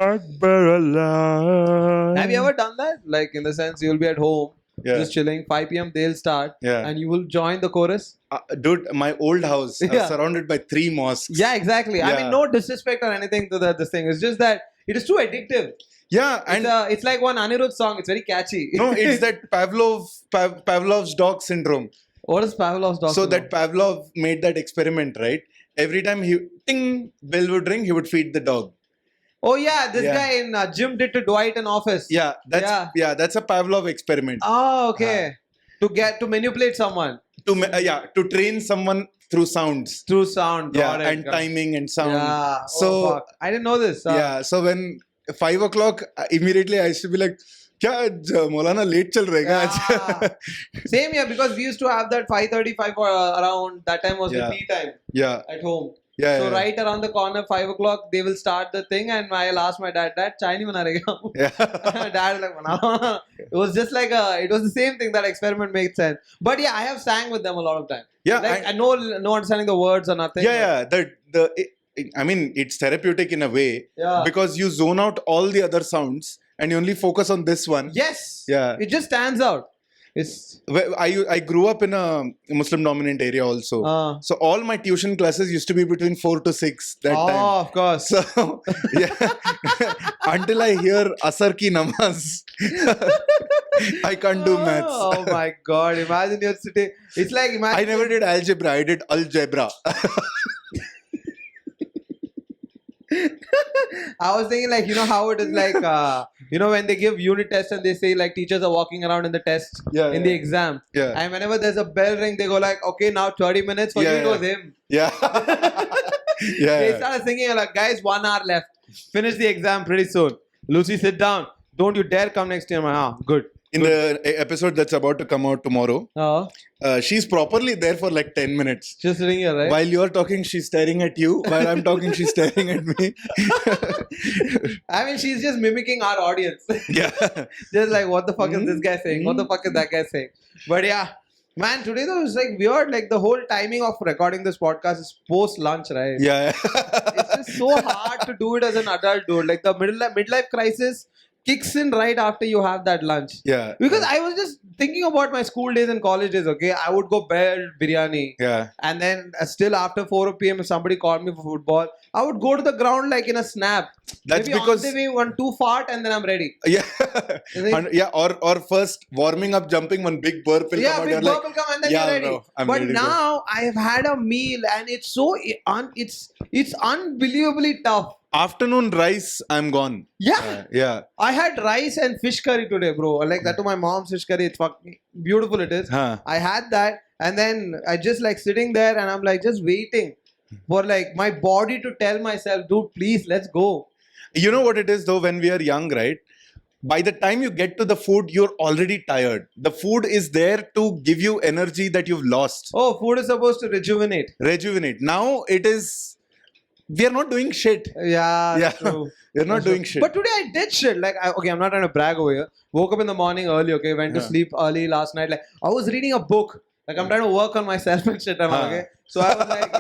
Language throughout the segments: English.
Akbar Allah. Have you ever done that? Like in the sense you'll be at home, Yeah. just chilling. 5 p.m. they'll start, Yeah. and you will join the chorus. Dude, my old house, I was Yeah. surrounded by 3 mosques. Yeah, exactly. I Yeah. mean, no disrespect or anything to this thing. It's just that it is too addictive. Yeah, and It's like one Anirudh song. It's very catchy. no, it's that Pavlov's dog syndrome. What is Pavlov's dog? So syndrome? that Pavlov made that experiment, right? Every time ting, bell would ring, he would feed the dog. Oh yeah, this Yeah. guy in Jim did to Dwight in Office. Yeah, that's a Pavlov experiment. Oh, okay. To manipulate someone To train someone through sounds. through sound. Yeah, Got it, and got it. timing and sound. Yeah. So Fuck. I didn't know this. yeah, so when 5 o'clock, immediately I used to be like, क्या आज मौलाना late चल रहेगा आज? Same here because we used to have that 5:35 or around that time was Yeah. the tea time Yeah, at home. yeah, So yeah. right around the corner, 5 o'clock, they will start the thing, and I'll ask my dad, "Dad, chai nahi bana rahega?" Yeah. Dad is like, "Bana." It was just like it was the same thing. That experiment made sense. But yeah, I have sang with them a lot of time. Yeah, Like I know no understanding the words or nothing. yeah. I mean, it's therapeutic in a way Yeah. because you zone out all the other sounds and you only focus on this one. Yes. Yeah. It just stands out. It's I grew up in a Muslim dominant area also. So all my tuition classes used to be between 4 to 6 that time. of course. So yeah, until I hear Asar ki namaz, I can't do maths. Oh my god! Imagine you're sitting. It's like imagine. I never did algebra. I did algebra. I was thinking like how it is like when they give unit tests and they say like teachers are walking around in the test Yeah, in yeah. the exam. Yeah. And whenever there's a bell ring, they go like, okay, now 30 minutes for Yeah, you. It yeah. was him. Yeah. They Yeah. started singing like, guys, 1 hour left. Finish the exam pretty soon. Lucy, sit down. Don't you dare come next year. Good. In the episode that's about to come out tomorrow, Oh, she's properly there for like 10 minutes. just sitting here, right? While you're talking, she's staring at you. While I'm talking, she's staring at me. I mean, she's just mimicking our audience. Yeah. Just like, what the fuck is this guy saying? What the fuck is that guy saying? But yeah, man, today though is like weird. Like the whole timing of recording this podcast is post lunch, right? Yeah. It's just so hard to do it as an adult, dude. Like the midlife crisis kicks in right after you have that lunch. Yeah. Because I was just thinking about my school days and college days, okay? I would go bed biryani. Yeah. And then still after 4 p.m. if somebody called me for football, I would go to the ground like in a snap. That's Maybe because- on the way, 1-2 fart and then I'm ready. Yeah. Is it- Yeah. Or first warming up, jumping, one big burp will Yeah, come out. big You're burp like, will come and then yeah, you're ready. bro, I'm but ready, bro. now I have had a meal and it's so it's unbelievably tough. afternoon rice, I'm gone. Yeah. Yeah. I had rice and fish curry today, bro. Like that to my mom's fish curry. It's fucking beautiful. It is. Huh. I had that, and then I just like sitting there, and I'm like just waiting for like my body to tell myself, dude, please, let's go. You know what it is though, when we are young, right? By the time you get to the food, you're already tired. The food is there to give you energy that you've lost. Oh, food is supposed to rejuvenate. Rejuvenate. Now it is, we are not doing shit. Yeah, that's Yeah. true. We're not That's doing true. shit. But today I did shit. Like, okay, I'm not trying to brag over here. Woke up in the morning early, okay? Went to Yeah. sleep early last night. Like, I was reading a book. Like, I'm trying to work on myself and shit. Okay? So I was like,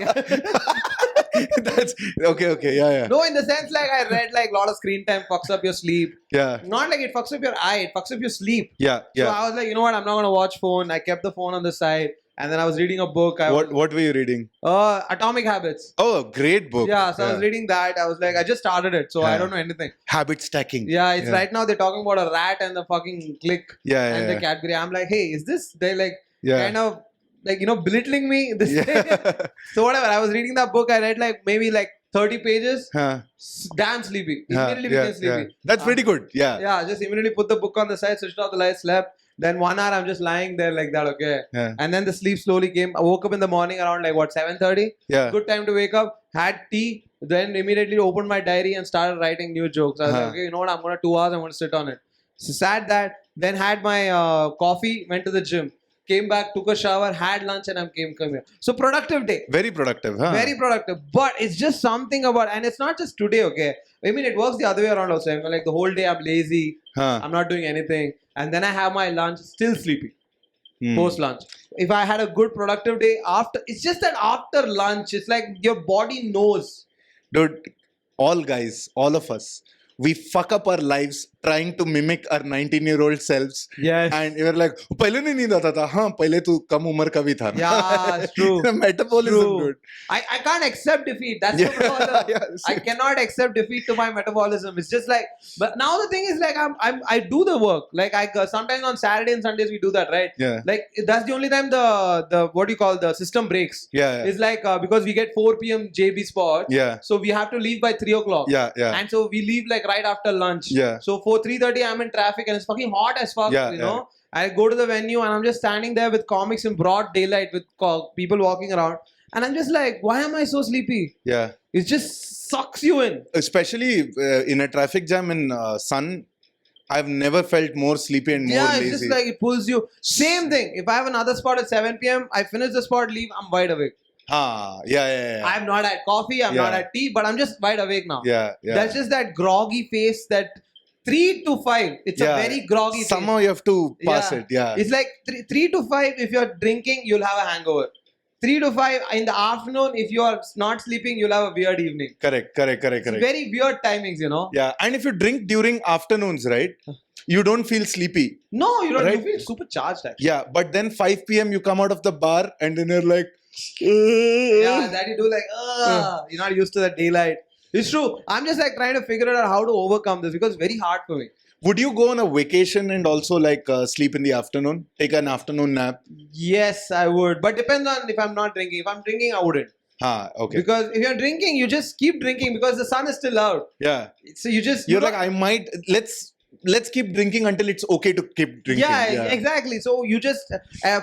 That's okay. Yeah. no, in the sense, like, I read, like, a lot of screen time fucks up your sleep. Yeah. Not like it fucks up your eye, it fucks up your sleep. Yeah. So I was like, you know what? I'm not going to watch phone. I kept the phone on the side. And then I was reading a book. What were you reading? Atomic Habits. Oh, great book. Yeah, so I was reading that. I was like, I just started it, so I don't know anything. Habit stacking. Yeah, it's right now they're talking about a rat and the fucking click Yeah. and Yeah. the Cadbury. I'm like, hey, is this they like Yeah. kind of like belittling me? This Yeah. So whatever. I was reading that book. I read like maybe like 30 pages. Huh. Damn sleepy. Huh. Immediately became sleepy. That's pretty good. Yeah. Yeah, just immediately put the book on the side, switched off the light, slept. Then 1 hour I'm just lying there like that, okay. Yeah. And then the sleep slowly came. I woke up in the morning around like what 7:30. Yeah. Good time to wake up. Had tea. Then immediately opened my diary and started writing new jokes. I was like, okay, you know what? I'm gonna 2 hours. I'm gonna sit on it. So sat that. Then had my coffee. Went to the gym. Came back, took a shower, had lunch, and I came here. So productive day. Very productive, huh? Very productive. But it's just something about, and it's not just today, okay? I mean, it works the other way around also. I mean, like the whole day I'm lazy. Huh. I'm not doing anything. And then I have my lunch, still sleepy. Hmm. Post lunch. If I had a good productive day after, it's just that after lunch, it's like your body knows. Dude, all guys, all of us, we fuck up our lives trying to mimic our 19-year-old selves. Yes. And you're like, पहले नहीं नींद आता था. हाँ, पहले तू कम उम्र का भी था. Yeah, it's true. Metabolism, True. dude. I can't accept defeat. That's the problem. Yeah, I cannot accept defeat to my metabolism. It's just like, but now the thing is like I do the work. Like sometimes on Saturday and Sundays we do that, right? Yeah. Like that's the only time the what do you call the system breaks. Yeah. It's like because we get 4 p.m. JB spot. Yeah. So we have to leave by 3 o'clock. Yeah. Yeah. And so we leave like right after lunch. Yeah. So for 3:30 I'm in traffic and it's fucking hot as fuck. Yeah, you know. I go to the venue and I'm just standing there with comics in broad daylight with people walking around. And I'm just like, why am I so sleepy? Yeah. It just sucks you in. Especially in a traffic jam in sun, I've never felt more sleepy and more lazy. It's just like it pulls you. Same thing. If I have another spot at 7 p.m., I finish the spot, leave, I'm wide awake. Yeah. I've not had coffee, I've not had tea, but I'm just wide awake now. Yeah. That's just that groggy face that 3 to 5. It's a very groggy Somehow face. you have to pass it. Yeah. It's like 3 to 5, if you're drinking, you'll have a hangover. 3 to 5 in the afternoon, if you are not sleeping, you'll have a weird evening. Correct. It's very weird timings, you know. Yeah. And if you drink during afternoons, right, you don't feel sleepy. No, you don't. Right? You feel super charged actually. Yeah. But then 5 p.m. you come out of the bar and then you're like, Yeah, that you do like, you're not used to the daylight. It's true. I'm just like trying to figure out how to overcome this because it's very hard for me. Would you go on a vacation and also like sleep in the afternoon? Take an afternoon nap? Yes, I would. But depends on if I'm not drinking. If I'm drinking, I wouldn't. Okay. Because if you're drinking, you just keep drinking because the sun is still out. Yeah. So You're like, I might, let's keep drinking until it's okay to keep drinking. Yeah, exactly. So you just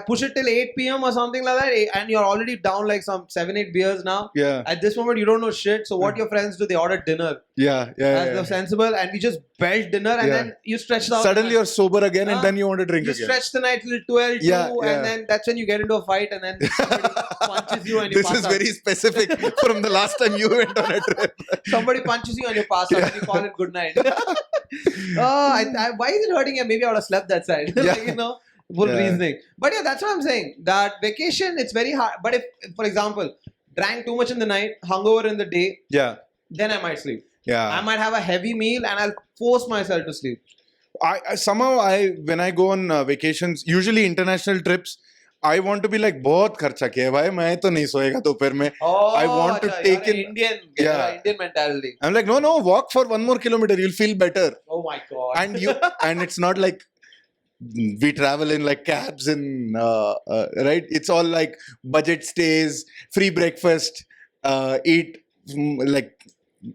push it till 8 p.m. or something like that, and you're already down like some 7-8 beers now. Yeah. At this moment, you don't know shit. So what your friends do, they order dinner. Yeah. As the sensible, and we just belt dinner, and then you stretch out. Suddenly you're sober again, and then you want to drink you again. Stretch the night till 12, and then that's when you get into a fight, and then somebody punches you and you This pass is out. very specific from the last time you went on a trip. Somebody punches you and you pass out, and you call it good night. Why is it hurting you? Maybe I would have slept that side. Full reasoning. But yeah, that's what I'm saying. That vacation, it's very hard. But if, for example, drank too much in the night, hungover in the day, then I might sleep. Yeah. I might have a heavy meal and I'll force myself to sleep. When I go on vacations, usually international trips, I want to be like, बहुत खर्चा किया भाई, मैं तो नहीं सोएगा दोपहर में. I want to take in Indian mentality. I'm like, no, walk for 1 more kilometer, you'll feel better. Oh my god. And it's not like we travel in like cabs and right. It's all like budget stays, free breakfast, eat like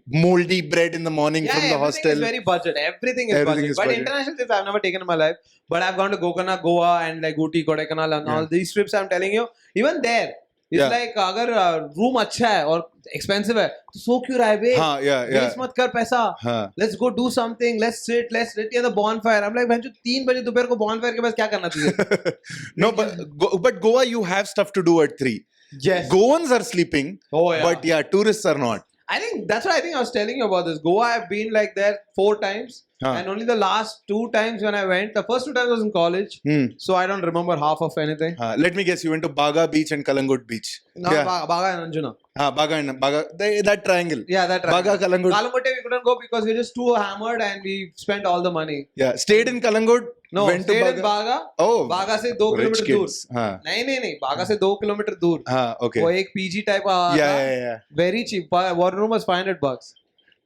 moldy bread in the morning from the hostel. Everything is very budget. Everything is budget. But international trips I've never taken in my life. But I've gone to Goa and like Ooty, Kodaikanal and all these trips. I'm telling you, even there, it's like अगर room अच्छा है और expensive है, तो सो क्यों रहा है बे? Waste मत कर पैसा. Let's go do something. Let's sit near the bonfire. I'm like, बहन जो 3 बजे दोपहर को bonfire के पास क्या करना तुझे? No, but Goa you have stuff to do at 3. Yes. Goans are sleeping. But tourists are not. I think that's what I was telling you about this. Goa, I've been like there 4 times. And only the last 2 times when I went, the first 2 times I was in college. So I don't remember half of anything. Let me guess, you went to Baga Beach and Kalangut Beach. No, Baga and Anjuna. Baga, that triangle. Yeah, that triangle. Baga, Kalangut. Kalangut we couldn't go because we were just too hammered and we spent all the money. Yeah, stayed in Kalangut. No, went stayed to in Baga. Oh, Baga से 2 kilometre दूर. नहीं, Baga से 2 kilometre दूर. Okay. वो एक PG type का. Yeah. Very cheap. One room was $500.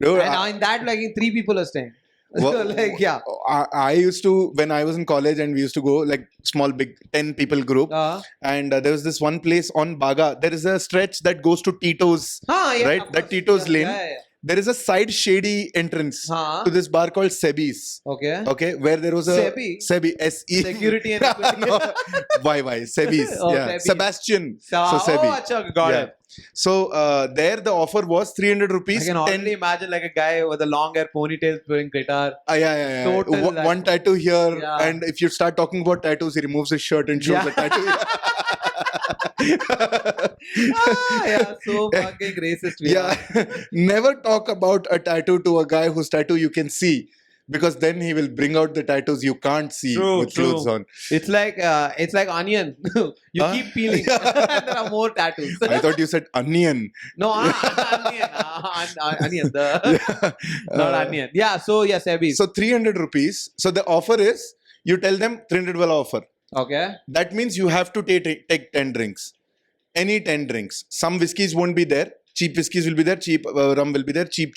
Dude, and in that, like 3 people are staying. Like, yeah. I used to, when I was in college and we used to go like small, big 10 people group. And there was this one place on Baga. There is a stretch that goes to Tito's, right? That Tito's lane. There is a side shady entrance to this bar called Sebi's. Okay. Where there was a Sebi S-E. Security and equity. No. Why? Sebi's. Sebi's. Sebastian. So Sebi. Got it. So there the offer was 300 rupees. I can already imagine like a guy with a long hair ponytail playing guitar. Yeah. One tattoo here. And if you start talking about tattoos, he removes his shirt and shows the tattoo. So fucking racist. Never talk about a tattoo to a guy whose tattoo you can see. because then he will bring out the tattoos you can't see with clothes on. It's like onion. You keep peeling. And there are more tattoos. I thought you said onion. No, onion. Onion. Not onion. Yeah. So yes, Abby. So 300 rupees. So the offer is you tell them 300 wala offer. Okay. That means you have to take 10 drinks. Any 10 drinks. Some whiskeys won't be there. Cheap whiskeys will be there. Cheap rum will be there. Cheap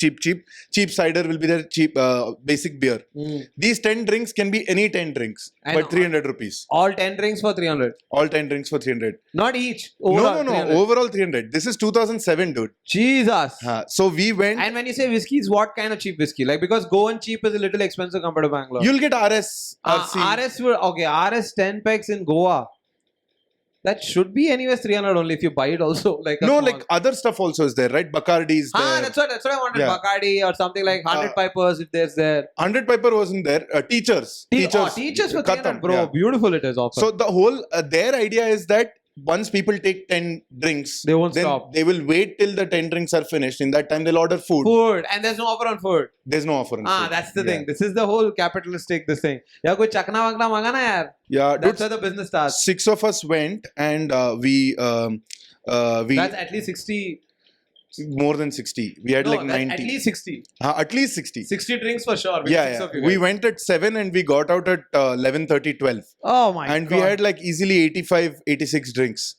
cider will be there. Cheap basic beer. These 10 drinks can be any 10 drinks. But 300 rupees. All 10 drinks for 300. All 10 drinks for 300. Not each. Overall, No. Overall 300. This is 2007, dude. Jesus. So we went. And when you say whiskeys, what kind of cheap whiskey? Like, because Goan cheap is a little expensive compared to Bangalore. You'll get RS. RC. RS 10 packs in Goa. That should be anyways 300 only if you buy it also. Like like other stuff also is there, right? Bacardi is there. That's what I wanted. Yeah. Bacardi or something like 100 Pipers if there's there. 100 Piper wasn't there. Teachers for 300, bro. Yeah. Beautiful it is also. So the whole, their idea is that once people take 10 drinks, they won't stop. They will wait till the 10 drinks are finished. In that time, they'll order food. And there's no offer on food. There's no offer on food. That's the thing. This is the whole capitalistic this thing. Yeah, koi chakna wagna mangana yaar. Yeah, that's where the business starts. 6 of us went and we that's at least 60. More than 60. We had like 90. At least 60. At least 60. 60 drinks for sure. Yeah. We went at 7 and we got out at 11:30, 12. Oh my God. And we had like easily 85, 86 drinks.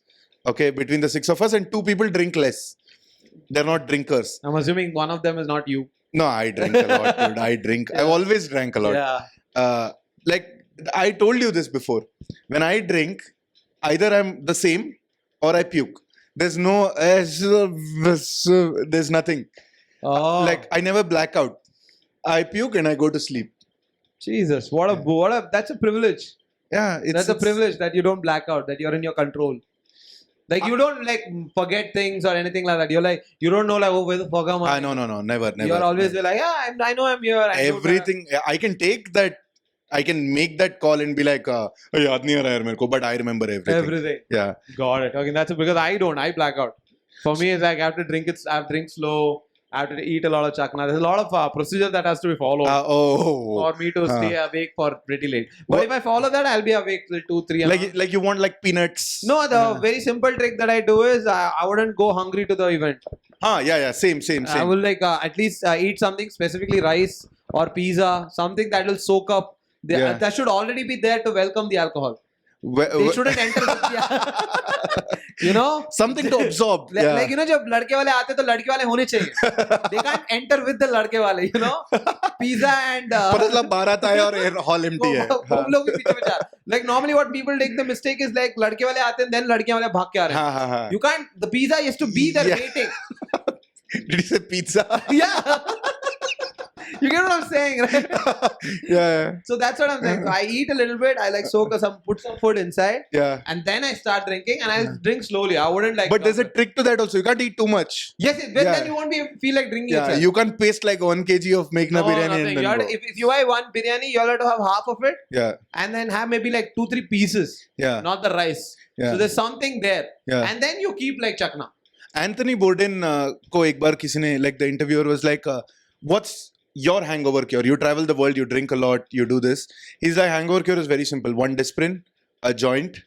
Okay, between the 6 of us, and 2 people drink less. They're not drinkers. I'm assuming one of them is not you. No, I drink a lot, dude. I drink. Yeah. I've always drank a lot. Yeah. Like I told you this before. When I drink, either I'm the same or I puke. There's no, there's nothing. Like I never black out. I puke and I go to sleep. Jesus, that's a privilege. Yeah, that's a privilege that you don't black out, that you're in your control. Like you don't like forget things or anything like that. You're like, you don't know like, oh, where the fuck am I? No, never. You're always like, yeah, I know I'm here. Everything, I can take that. I can make that call and be like, but I remember everything. Everything. Yeah. Got it. Okay, that's because I black out. For me, it's like I have to drink slow. I have to eat a lot of chakna. There's a lot of procedure that has to be followed for me to stay awake for pretty late. But if I follow that, I'll be awake till 2, 3. Like you want like peanuts? No, the very simple trick that I do is I wouldn't go hungry to the event. Yeah. Same. I will like at least eat something, specifically rice or pizza, something that will soak up. That should already be there to welcome the alcohol. They shouldn't enter with the, you know, something to absorb. Like you know, जब लड़के वाले आते तो लड़के वाले होने चाहिए. They can't enter with the लड़के वाले, you know. Pizza and मतलब बारात आया और hall empty है. वो लोग भी पीछे बचा. Like normally what people take the mistake is like लड़के वाले आते हैं then लड़के वाले भाग के आ रहे हैं. You can't. The pizza has to be there waiting. Did you say pizza? Yeah. You get what I'm saying, right? Yeah. So that's what I'm saying. So I eat a little bit. I like put some food inside. Yeah. And then I start drinking, and I drink slowly. I wouldn't like. But there's a trick to that also. You can't eat too much. Yes. Then you won't feel like drinking. Yeah. You can't paste like 1 kg of Meghna biryani. And then if you buy one biryani, you have to have half of it. Yeah. And then have maybe like 2-3 pieces. Yeah. Not the rice. Yeah. So there's something there. Yeah. And then you keep like chakna. Anthony Bourdain ko ek bar kisi ne, like the interviewer was like, what's your hangover cure? You travel the world, you drink a lot, you do this. He's like, hangover cure is very simple. 1 Disprin, a joint,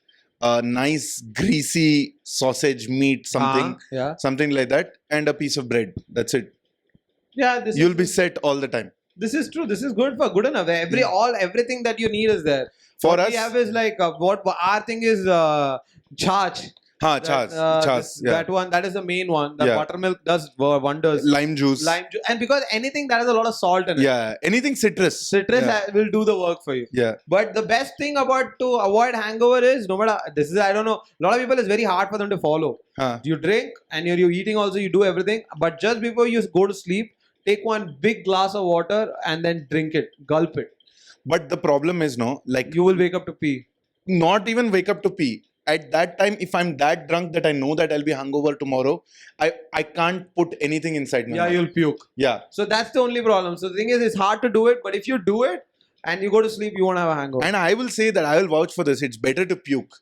a nice greasy sausage, meat, something like that, and a piece of bread. That's it. Yeah, you'll be set all the time. This is true. This is good enough. Everything that you need is there. For what us, we have is like what our thing is charge. That one, that is the main one. The buttermilk does wonders. Lime juice. And because anything that has a lot of salt in it. Yeah, anything citrus. Will do the work for you. Yeah. But the best thing about to avoid hangover is, no matter, this is, I don't know, a lot of people, it's very hard for them to follow. You drink and you're eating also, you do everything. But just before you go to sleep, take 1 big glass of water and then drink it, gulp it. But the problem is, like you will wake up to pee. Not even wake up to pee. At that time, if I'm that drunk that I know that I'll be hungover tomorrow, I can't put anything inside my mouth. You'll puke. Yeah. So that's the only problem. So the thing is, it's hard to do it. But if you do it and you go to sleep, you won't have a hangover. And I will say that I will vouch for this. It's better to puke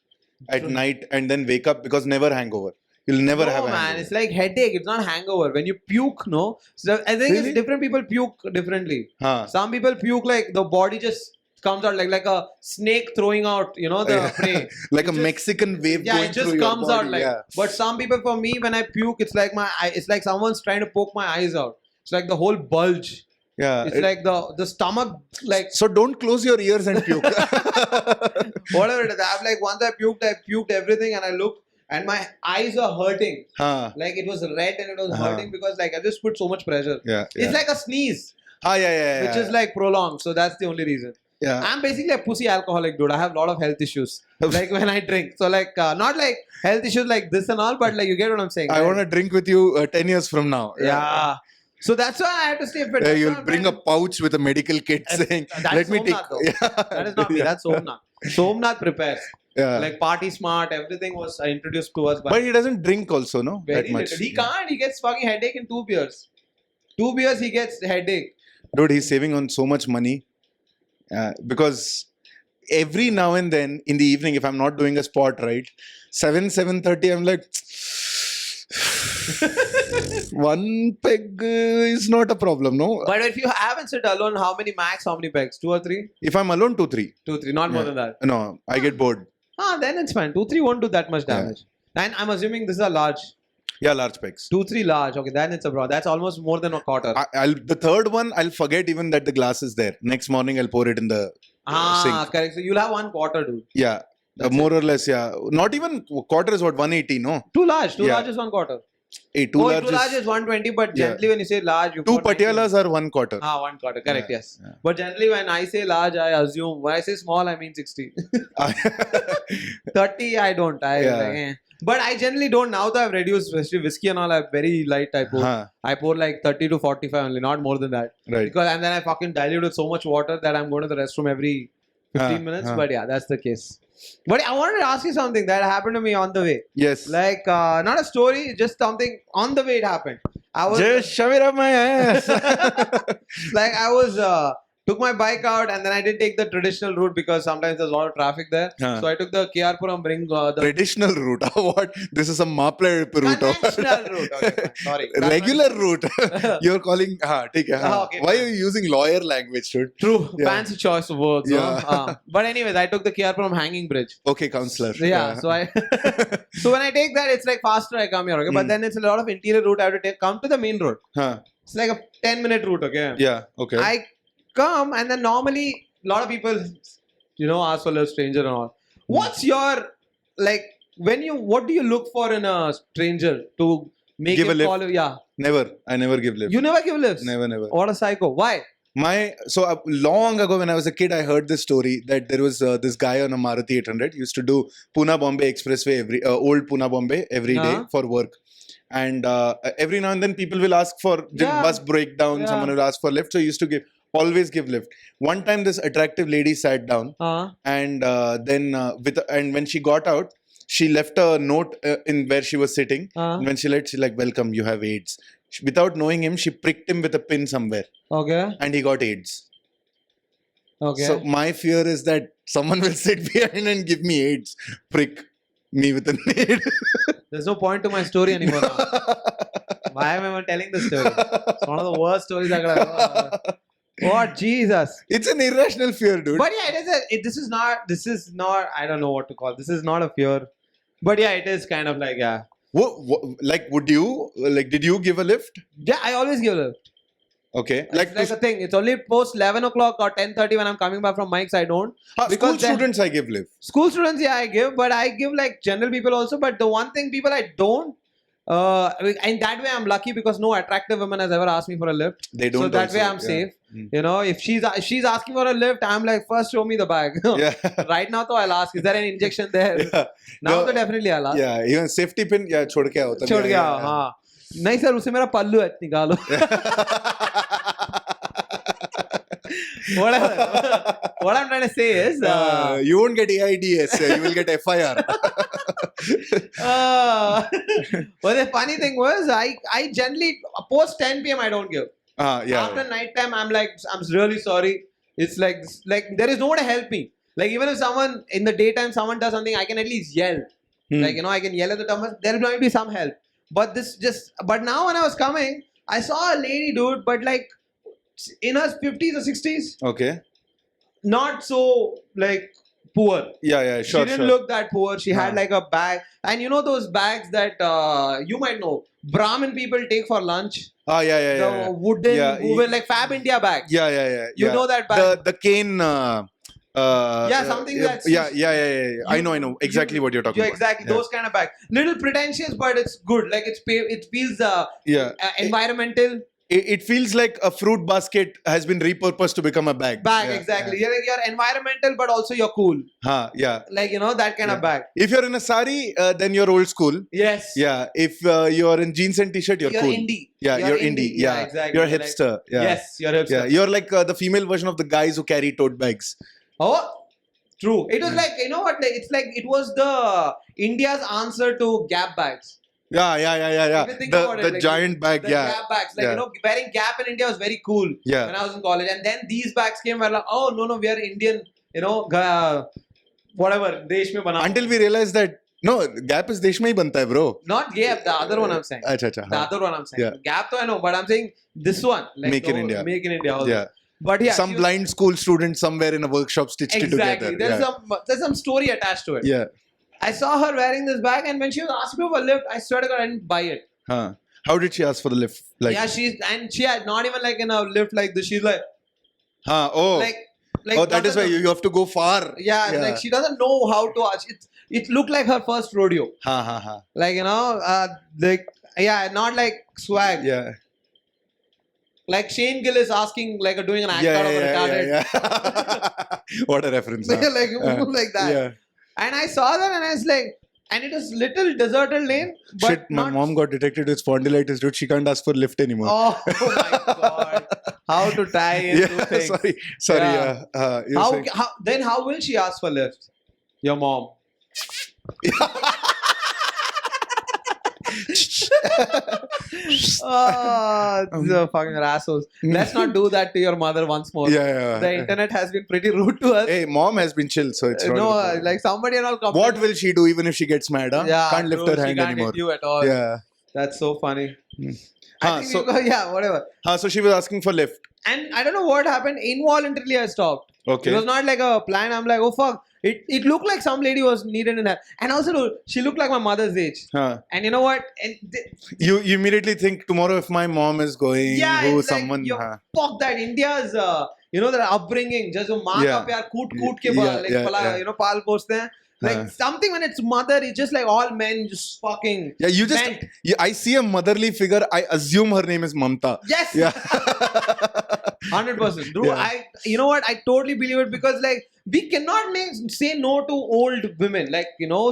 at night and then wake up, because never hangover. You'll never have a man, hangover. it's like headache. It's not hangover. When you puke, no. So I think Really? it's different people puke differently. Huh. Some people puke like the body just comes out like a snake throwing out, the prey. Like It a just- Mexican wave Yeah, going it just through your comes body. out like. Yeah. But some people, for me, when I puke, it's like it's like someone's trying to poke my eyes out. It's like the whole bulge. Yeah. It's like the stomach, like So don't close your ears and puke. whatever it is. Once I puked everything, and I looked, and my eyes are hurting. Huh. Like it was red and it was Uh-huh. hurting because like I just put so much pressure. Yeah. It's like a sneeze, Yeah. which is like prolonged. So that's the only reason. Yeah. I'm basically a pussy alcoholic, dude. I have a lot of health issues. Like when I drink. So like not like health issues like this and all, but like you get what I'm saying. I right? want to drink with you 10 years from now. Yeah. So that's why I have to stay fit. That's why You'll I'm bring a trying pouch with a medical kit saying, that's let me take. Somnath, though. Yeah. That is not me. That's Somnath. Somnath prepares. Yeah. Like Party Smart, everything was introduced to us by But he doesn't drink also, no? very That much. little. He can't. He gets fucking headache in 2 beers. 2 beers, he gets headache. Dude, he's saving on so much money. Because every now and then in the evening, if I'm not doing a spot, right, 7:30, I'm like, one peg is not a problem, no? But if you haven't sit alone, how many pegs? 2 or 3? If I'm alone, 2-3. 2, 3, not more than that. No, I get bored. Then it's fine. 2, 3 won't do that much damage. And I'm assuming this is a large. Yeah, large pegs. 2, 3 large. Okay, then it's a broad. That's almost more than a quarter. The third one, I'll forget even that the glass is there. Next morning, I'll pour it in the sink. Correct. So you'll have 1 quarter, dude. Yeah, more or less, yeah. Not even quarter is what, 180, no? Too large. Too Yeah. large is 1 quarter. Too large Too large is 120, but Yeah. generally when you say large, you 2 put 90. patialas are 1 quarter. 1 quarter. Correct, Yeah, yes. yeah. But generally when I say large, I assume. When I say small, I mean 60. 30, I don't. Yeah. But I generally don't. Now that I've reduced, especially whiskey and all, I'm very light. I pour like 30 to 45 only, not more than that. Right. And then I fucking dilute with so much water that I'm going to the restroom every 15 minutes. But yeah, that's the case. But I wanted to ask you something that happened to me on the way. Yes. Like, not a story, just something on the way it happened. I was Just shove it up my ass. like, I was took my bike out and then I didn't take the traditional route because sometimes there's a lot of traffic there. So I took the Kiarpuram ring. The Traditional route. What? This is a Maple route. conventional route. Okay, sorry. Regular route. You're calling. Okay, okay, Why are you using lawyer language, dude? True. Yeah. Fancy choice of words. Yeah. But anyways, I took the Kiarpuram hanging bridge. Okay, counselor. Yeah. So so when I take that, it's like faster I come here. Okay. But then it's a lot of interior route I have to come to the main road. It's like a 10-minute route. Okay. Yeah. Okay. I come and then normally a lot of people ask for a stranger and all. What's your what do you look for in a stranger to make Give a him lift. follow? Yeah. Never. I never give lift. You never give lifts? Never. What a psycho. Why? Long ago when I was a kid, I heard this story that there was this guy on a Maruti 800 used to do Pune Bombay Expressway old Pune Bombay every day for work. And every now and then people will ask for the bus breakdown. Yeah. Someone will ask for lift. So he used to always give lift. One time this attractive lady sat down and then when she got out, she left a note in where she was sitting. And when she left, she's like, welcome, you have AIDS. Without knowing him, she pricked him with a pin somewhere. Okay. And he got AIDS. Okay. So my fear is that someone will sit behind and give me AIDS. Prick me with a needle. There's no point to my story anymore now. Why am I even telling this story? It's one of the worst stories I could have. What? Jesus. It's an irrational fear, dude. But yeah, this is not, I don't know what to call. This is not a fear. But yeah, it is kind of like, yeah. Would you, did you give a lift? Yeah, I always give a lift. Okay. It's a thing. It's only post 11 o'clock or 10:30 when I'm coming back from Mike's, I don't. School students, I give lift. School students, yeah, I give. But I give like general people also. But the one thing people I don't, and that way I'm lucky because no attractive woman has ever asked me for a lift. They don't. So that also, way I'm safe. If she's asking for a lift, I'm like, first show me the bag. Yeah. Right now, though, I'll ask, is there an injection there? Yeah. Now, though, definitely I'll ask. Yeah, even safety pin, yeah, छोड़ के आओ. छोड़ के आओ, हाँ. नहीं sir, उसे मेरा पल्लू है, निकालो. What I'm trying to say is, you won't get AIDS, you will get FIR. But the funny thing was, I generally post 10 p.m. I don't give. Yeah. After night time, I'm really sorry. It's like there is no one to help me. Like even if someone in the daytime someone does something, I can at least yell. Like, I can yell at the Thomas. There might be some help. But but now when I was coming, I saw a lady, dude, but like in her 50s or 60s. Okay. Not so like poor. Yeah, sure. She didn't look that poor. She had like a bag. And those bags that you might know. Brahmin people take for lunch. Yeah. The wooden, like Fab India bags. Yeah. You know that bag? The cane. Something that's... Yeah. I know exactly what you're talking about. Exactly. Those kind of bags. Little pretentious, but it's good. Like it feels environmental. It feels like a fruit basket has been repurposed to become a bag. Exactly. You're environmental, but also you're cool. Yeah. Like, that kind of bag. If you're in a sari, then you're old school. Yes. Yeah. If you're in jeans and t-shirt, you're cool. Indie. Yeah, you're indie. Yeah, exactly. You're hipster. Yes, you're hipster. Yeah, you're like the female version of the guys who carry tote bags. Oh, true. It was like, what? It's like it was the India's answer to Gap bags. Yeah. If you think about it, The like, giant bag, the Gap bags. Like, wearing Gap in India was very cool when I was in college. And then these bags came where like, oh, no, we are Indian, whatever, desh mein bana. Until we realized that, no, Gap is desh mein hi banta hai, bro. Not Gap, the other one I'm saying. Acha, the other one I'm saying. Yeah. Gap, though I know, but I'm saying this one. Like, Make in India. Make in India also. Yeah. But yeah, some blind school student somewhere in a workshop stitched it together. Exactly. There's some story attached to it. Yeah. I saw her wearing this bag, and when she was asking me for a lift, I swear to God, I didn't buy it. How did she ask for the lift? Like, yeah, she had not even like in a lift like this. She's like, like that is why you have to go far. Yeah, like she doesn't know how to ask. It looked like her first rodeo. Like not like swag. Yeah. Like Shane Gill is asking, like doing an act out of a retarded. Yeah. What a reference. Like that. Yeah. And I saw that and I was like, and it was little deserted lane. But shit, my mom got detected with spondylitis, dude. She can't ask for lift anymore. Oh my God. How to tie into things. Sorry. How will she ask for lift? Your mom. The fucking assholes. Let's not do that to your mother once more. Yeah. The internet has been pretty rude to us. Hey, mom has been chill, so it's not. Like somebody and all. What will she do even if she gets mad? Yeah, can't lift her hand anymore. Hit you at all. Yeah. That's so funny. Whatever. So she was asking for lift. And I don't know what happened. Involuntarily, I stopped. Okay. It was not like a plan. I'm like, oh fuck. It looked like some lady was needed in her. And also, she looked like my mother's age. And you know what? You immediately think tomorrow if my mom is going, someone. Fuck that. India's, their upbringing. Just maan ka pyar koot ke baal, paal poste hain. Like something when it's mother, it's just like all men just fucking. Yeah, I see a motherly figure. I assume her name is Mamta. Yes. Yeah. 100%. Dude, you know what? I totally believe it because like we cannot say no to old women. Like,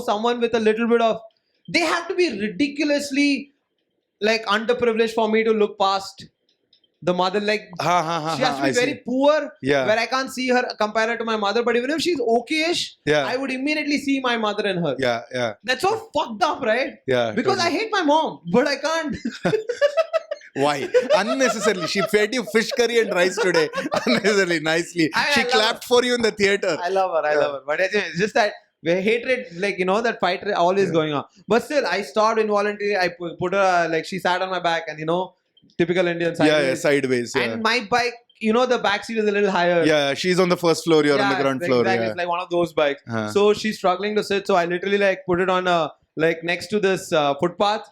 someone with a little bit of, they have to be ridiculously like underprivileged for me to look past the mother. Like she has to be very poor where I can't see her compare her to my mother. But even if she's okay-ish, I would immediately see my mother in her. Yeah. That's all fucked up, right? Yeah. Because I hate my mom, but I can't. Why? Unnecessarily. She fed you fish curry and rice today. Unnecessarily, nicely. She clapped for you in the theater. I love her. But it's just that hatred, like, that fight always going on. But still, I stopped involuntarily. I put her, like, she sat on my back and, typical Indian sideways. Yeah, sideways. Yeah. And my bike, the back seat is a little higher. Yeah, she's on the first floor, you're on the ground floor. Exactly. It's like one of those bikes. So she's struggling to sit. So I literally, like, put it on, next to this footpath.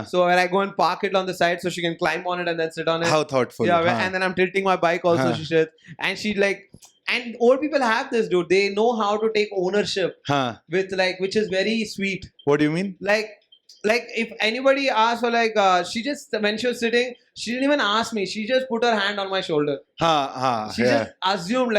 So when I go and park it on the side so she can climb on it and then sit on it. How thoughtful. Yeah, and then I'm tilting my bike also. She sits. And she and old people have this, dude. They know how to take ownership with which is very sweet. What do you mean? Like if anybody asks for she just, when she was sitting, she didn't even ask me. She just put her hand on my shoulder. She just assumed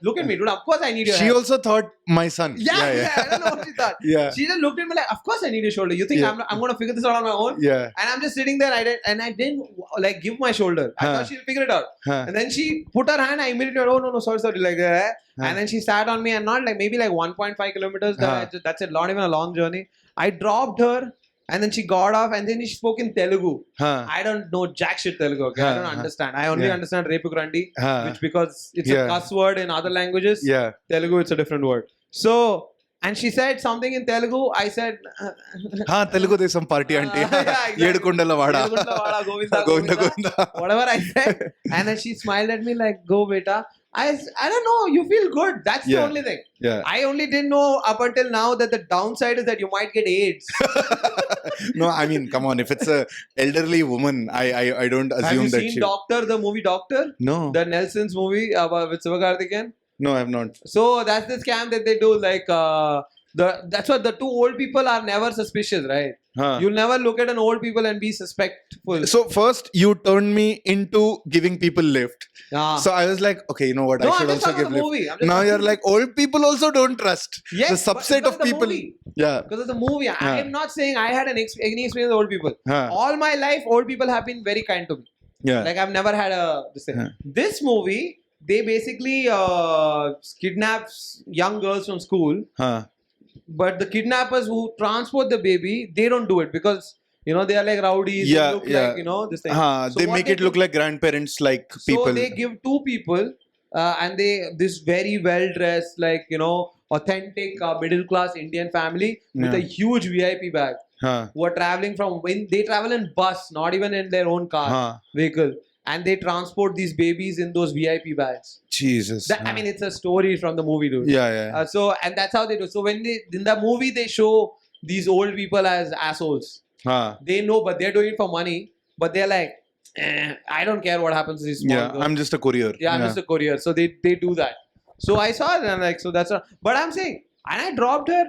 look at me, dude. Of course I need your hand. She also thought my son. Yeah. I don't know what she thought. She just looked at me like, of course I need your shoulder. You think I'm going to figure this out on my own? Yeah. And I'm just sitting there. I didn't give my shoulder. I thought she'll figure it out. And then she put her hand. I immediately went, oh no, sorry. And then she sat on me and not maybe 1.5 kilometers. That's it. Not even a long journey. I dropped her. And then she got off and then she spoke in Telugu. I don't know jack shit Telugu. Okay? I don't understand. I only understand Repu Grandi, which because it's a cuss word in other languages. Yeah. Telugu, it's a different word. So And she said something in Telugu. I said, Telugu Desam party aunty. exactly. Yedukundala vada. Yedukundala vada, Govinda, Govinda, Govinda. Govinda. Whatever I said. And then she smiled at me like, go beta. I don't know. You feel good. That's the only thing. Yeah. I only didn't know up until now that the downside is that you might get AIDS. No, I mean, come on. If it's a elderly woman, I don't assume Have you that seen Doctor, the movie Doctor? No. The Nelson's movie with Sivakarthikeyan? No, I have not. So that's the scam that they do. Like that's what the two old people are never suspicious, right? You'll never look at an old people and be suspectful. So first you turned me into giving people lift. So I was like, okay, you know what? No, I should I'm just also give lift. movie. Now you're like, old people also don't trust. Yes, the subset of people. Yeah. Because of the movie. I am not saying I had any experience with old people. All my life, old people have been very kind to me. Yeah. Like I've never had this thing. This movie, they basically kidnaps young girls from school. But the kidnappers who transport the baby, they don't do it because they are like rowdies. Yeah, they look like this thing. So they make it look like grandparents, like people. So they give two people, and this very well dressed, like authentic middle class Indian family with a huge VIP bag, who are traveling when they travel in bus, not even in their own car vehicle. And they transport these babies in those VIP bags. Jesus. I mean, it's a story from the movie, dude. Yeah. And that's how they do. So when in the movie, they show these old people as assholes. They know, but they're doing it for money. But they're like, I don't care what happens to these small girls. I'm just a courier. I'm just a courier. So they do that. So I saw it and I'm like, so that's a... But I'm saying, and I dropped her,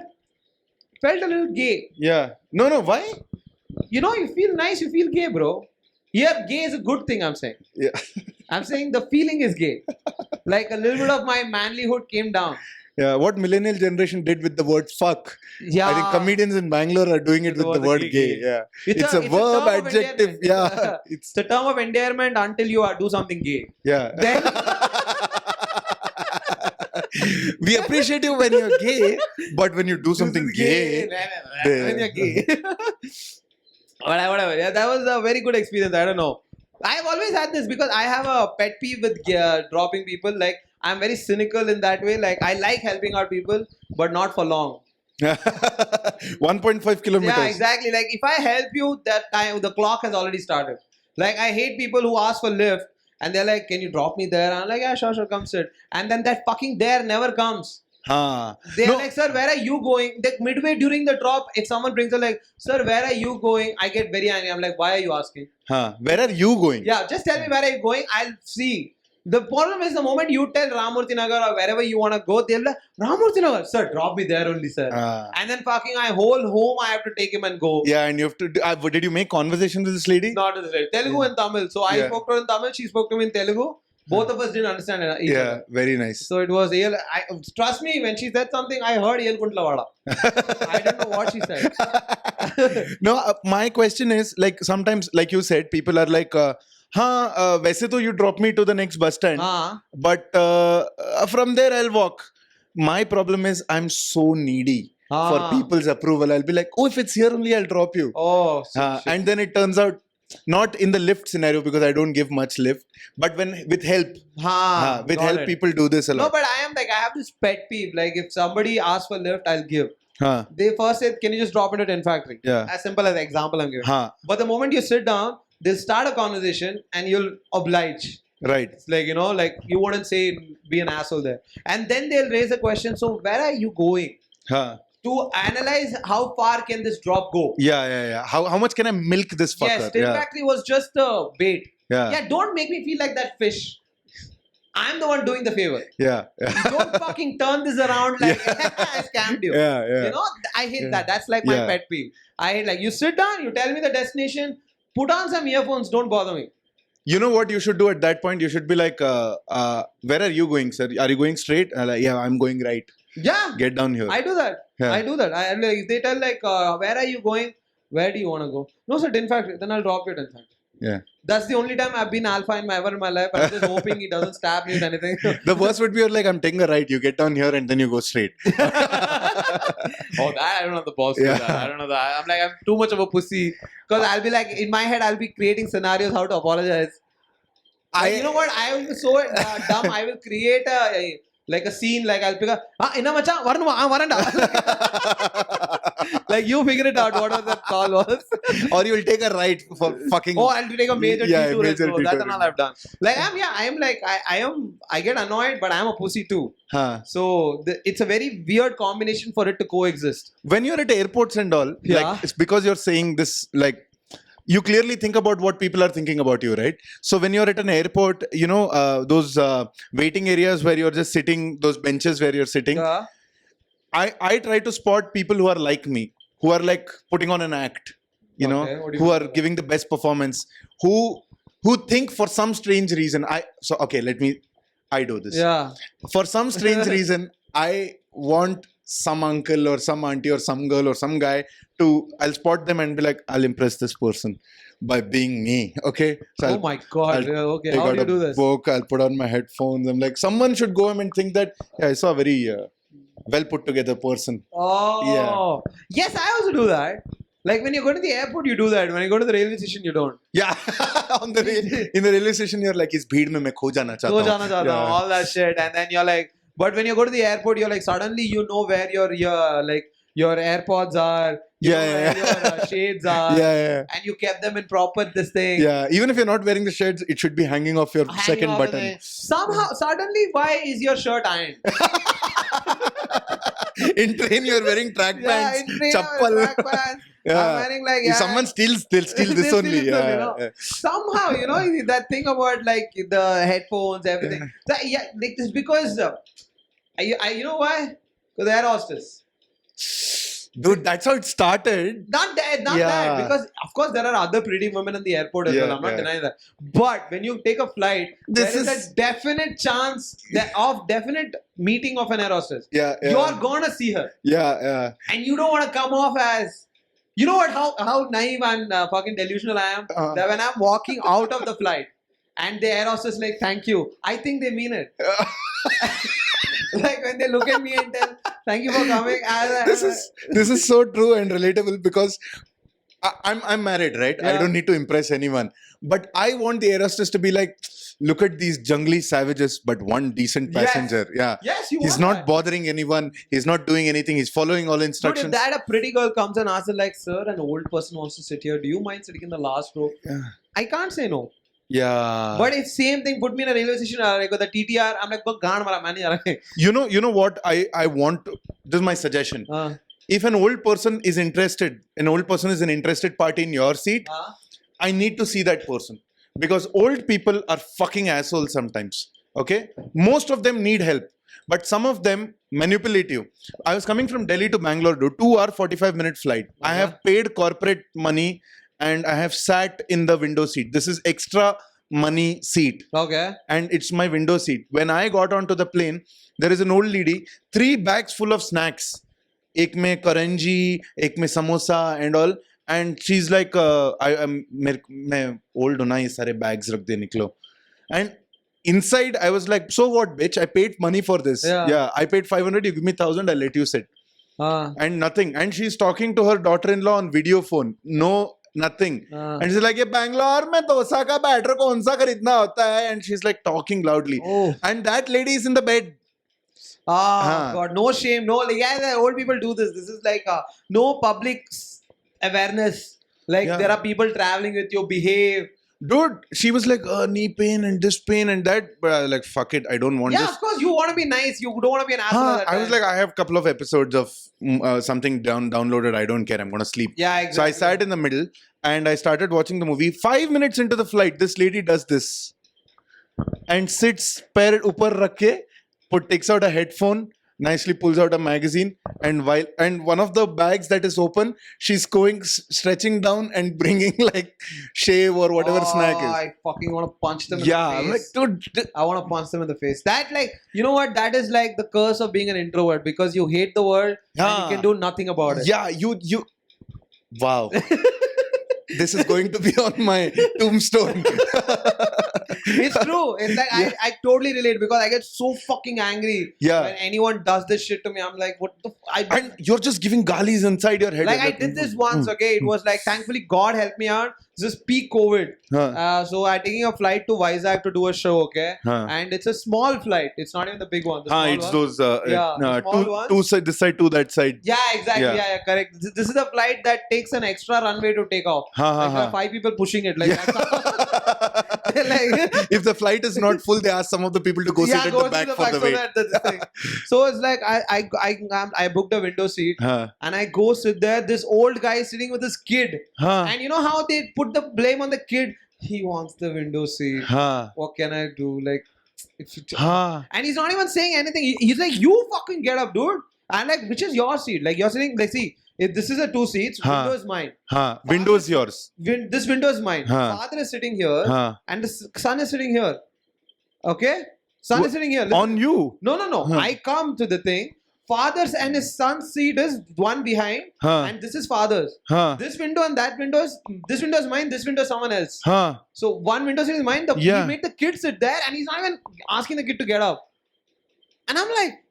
felt a little gay. Yeah. No, why? You feel nice, you feel gay, bro. Here, gay is a good thing, I'm saying. Yeah. I'm saying the feeling is gay. Like a little bit of my manlyhood came down. Yeah, what millennial generation did with the word fuck. Yeah. I think comedians in Bangalore are doing it with the word gay. Yeah. It's a verb, adjective. Yeah. It's the term of endearment until you do something gay. Yeah. Then we appreciate you when you're gay, but when you do something gay. When you're gay. Whatever. Yeah, that was a very good experience. I don't know. I've always had this because I have a pet peeve with dropping people. Like, I'm very cynical in that way. Like, I like helping out people, but not for long. 1.5 kilometers. Yeah, exactly. Like, if I help you, that time the clock has already started. Like, I hate people who ask for lift and they're like, can you drop me there? And I'm like, yeah, sure, come sit. And then that fucking there never comes. They're like, sir, where are you going? Like, midway during the drop, if someone brings it like, sir, where are you going? I get very angry. I'm like, why are you asking? Where are you going? Yeah, just tell me where are you going. I'll see. The problem is the moment you tell Ramurthy Nagar or wherever you want to go, they'll be like, Ramurthy Nagar, sir, drop me there only, sir. And then fucking whole home I have to take him and go. Yeah, and you have to. Did you make conversation with this lady? Not with this lady. Telugu and Tamil. So I spoke to her in Tamil, she spoke to me in Telugu. Both of us didn't understand each other. Very nice. So it was trust me, when she said something, I heard Kuntlavada. I don't know what she said. No, my question is, like, sometimes, like you said, people are like, वैसे तो you drop me to the next bus stand, but from there I'll walk. My problem is I'm so needy for people's approval. I'll be like, oh, if it's here only, I'll drop you. And then it turns out, not in the lift scenario because I don't give much lift, but when with help, people do this a lot. No, but I am like, I have this pet peeve. Like, if somebody asks for lift, I'll give. They first said, can you just drop into 10 Factory? As simple as the example I'm giving. But the moment you sit down, they'll start a conversation and you'll oblige. Right. It's like, like you wouldn't say, be an asshole there. And then they'll raise a question. So where are you going? To analyze how far can this drop go. Yeah. How much can I milk this fucker? Yes, Tin Factory was just a bait. Yeah, don't make me feel like that fish. I'm the one doing the favor. Yeah. Don't fucking turn this around like I scammed you. Yeah. I hate that. That's like my pet peeve. I hate like, you sit down, you tell me the destination, put on some earphones, don't bother me. You know what you should do at that point? You should be like, where are you going, sir? Are you going straight? Like, yeah, I'm going right. Yeah. Get down here. I do that. If they tell like, where are you going? Where do you want to go? No, sir, Tin Factory. Then I'll drop you at Tin Factory. Yeah. That's the only time I've been alpha in my life. I'm just hoping he doesn't stab me with anything. The worst would be like, I'm taking a right. You get down here and then you go straight. Oh, that I don't have the balls to do that. I don't know that. I'm like, I'm too much of a pussy. Because I'll be like, in my head, I'll be creating scenarios how to apologize. You know what? I will be so dumb. I will create like a scene, like I'll pick up, inna macha, varanda. Like you figure it out, what was that call was. Or you will take a right for fucking. Oh, I'll take a major detour and go. That's detour. all I've done. Like I get annoyed, but I'm a pussy too. So it's a very weird combination for it to coexist. When you're at airports and all, like it's because you're saying this, like you clearly think about what people are thinking about you, right? So when you're at an airport, you know, those waiting areas where you're just sitting, those benches where you're sitting, I try to spot people who are like me, who are like putting on an act, you know, who are giving the best performance, who think for some strange reason, I do this. Yeah. For some strange reason, I want some uncle or some auntie or some girl or some guy I'll spot them and be like, I'll impress this person by being me. Okay. So my God. Okay. How do you do this? Book, I'll put on my headphones. I'm like, someone should go home and think that, I saw a very well put together person. Oh. Yeah. Yes, I also do that. Like when you go to the airport, you do that. When you go to the railway station, you don't. Yeah. In the railway station, you're like, is bheed mein main kho jana chahta hu. All that shit. And then you're like, but when you go to the airport, you're like, suddenly you know where your AirPods are. You know where your shades are. And you kept them in proper this thing. Yeah. Even if you're not wearing the shades, it should be hanging off your second button. Somehow, suddenly, why is your shirt ironed? In train, you're wearing track pants, chappal. I'm wearing like, if someone steals, they'll steal this only. You know? Somehow, you know, that thing about like the headphones, everything. Like, it's because, you know why? Because the air hostess. Dude, that's how it started. Not that. Because, of course, there are other pretty women in the airport as well. I'm not denying that. But when you take a flight, there is a definite chance of definite meeting of an air hostess. You're going to see her. And you don't want to come off as... You know what? How naive and fucking delusional I am? That when I'm walking out of the flight and the air hostess is like, thank you. I think they mean it. Like when they look at me and tell, thank you for coming. This is so true and relatable because I'm married, right? I don't need to impress anyone. But I want the air hostess to be like, look at these jungly savages, but one decent passenger. Yes, he's not bothering anyone. He's not doing anything. He's following all instructions. Dude, if that a pretty girl comes and asks her like, sir, an old person wants to sit here. Do you mind sitting in the last row? I can't say no. But if same thing put me in a railway station, like with the TTR, I'm like, you know what I want? This is my suggestion. If an old person is an interested party in your seat, I need to see that person. Because old people are fucking assholes sometimes. Okay? Most of them need help. But some of them manipulate you. I was coming from Delhi to Bangalore, 2-hour 45-minute flight. I have paid corporate money and I have sat in the window seat. This is extra money seat. Okay. And it's my window seat. When I got onto the plane, there is an old lady, 3 bags full of snacks. Ek mein karanji, ek mein samosa and all. And she's like, I'm old na, ye sare bags rakh de niklo. And inside, I was like, so what, bitch? I paid money for this. I paid 500, you give me 1,000, I'll let you sit. And nothing. And she's talking to her daughter-in-law on video phone. No, nothing. And she's like, ye Bangalore mein dosa ka batter kaun sa kharidna hota hai? And she's like talking loudly. And that lady is in the bed. God, no shame. No, the old people do this. This is like no public awareness. Like there are people traveling with you, behave. Dude, she was like, knee pain and this pain and that. But I was like, fuck it, I don't want this. Yeah, of course, you want to be nice. You don't want to be an asshole. I was like, I have a couple of episodes of something downloaded. I don't care. I'm going to sleep. Yeah, exactly. So I sat in the middle and I started watching the movie. 5 minutes into the flight, this lady does this. And sits, pair upar rakhe, takes out a headphone, nicely pulls out a magazine, and one of the bags that is open, she's going stretching down and bringing like shave or whatever snack is. I fucking want to punch them in the face. I'm like, dude, I want to punch them in the face. That like, you know what? That is like the curse of being an introvert because you hate the world and you can do nothing about it. Yeah, you. Wow. This is going to be on my tombstone. It's true. It's like I totally relate because I get so fucking angry when anyone does this shit to me. I'm like, what the? And you're just giving galis inside your head. Like I did this once. Okay, it was like thankfully God helped me out. This is peak COVID. So I'm taking a flight to Vizag to do a show. Okay, and it's a small flight. It's not even the big one. The small it's one. those two side, this side, two that side. Yeah, exactly. Yeah, correct. This is a flight that takes an extra runway to take off. Like there are 5 people pushing it. Like, like if the flight is not full, they ask some of the people to go sit at the back for the wait. So it's like I booked a window seat and I go sit there. This old guy is sitting with his kid, and you know how they put the blame on the kid. He wants the window seat. What can I do? Like, and he's not even saying anything. He's like, "You fucking get up, dude." I'm like, "Which is your seat?" Like you're sitting. Like, see, if this is a 2 seats, window is mine. Window is yours. This window is mine. Father is sitting here, and the son is sitting here. Okay, son is sitting here. Listen. On you? No. I come to the thing. Father's and his son's seat is one behind, and this is father's. This window and that window is this window is mine. This window is someone else. So one window seat is mine. He made the kid sit there, and he's not even asking the kid to get up. And I'm like,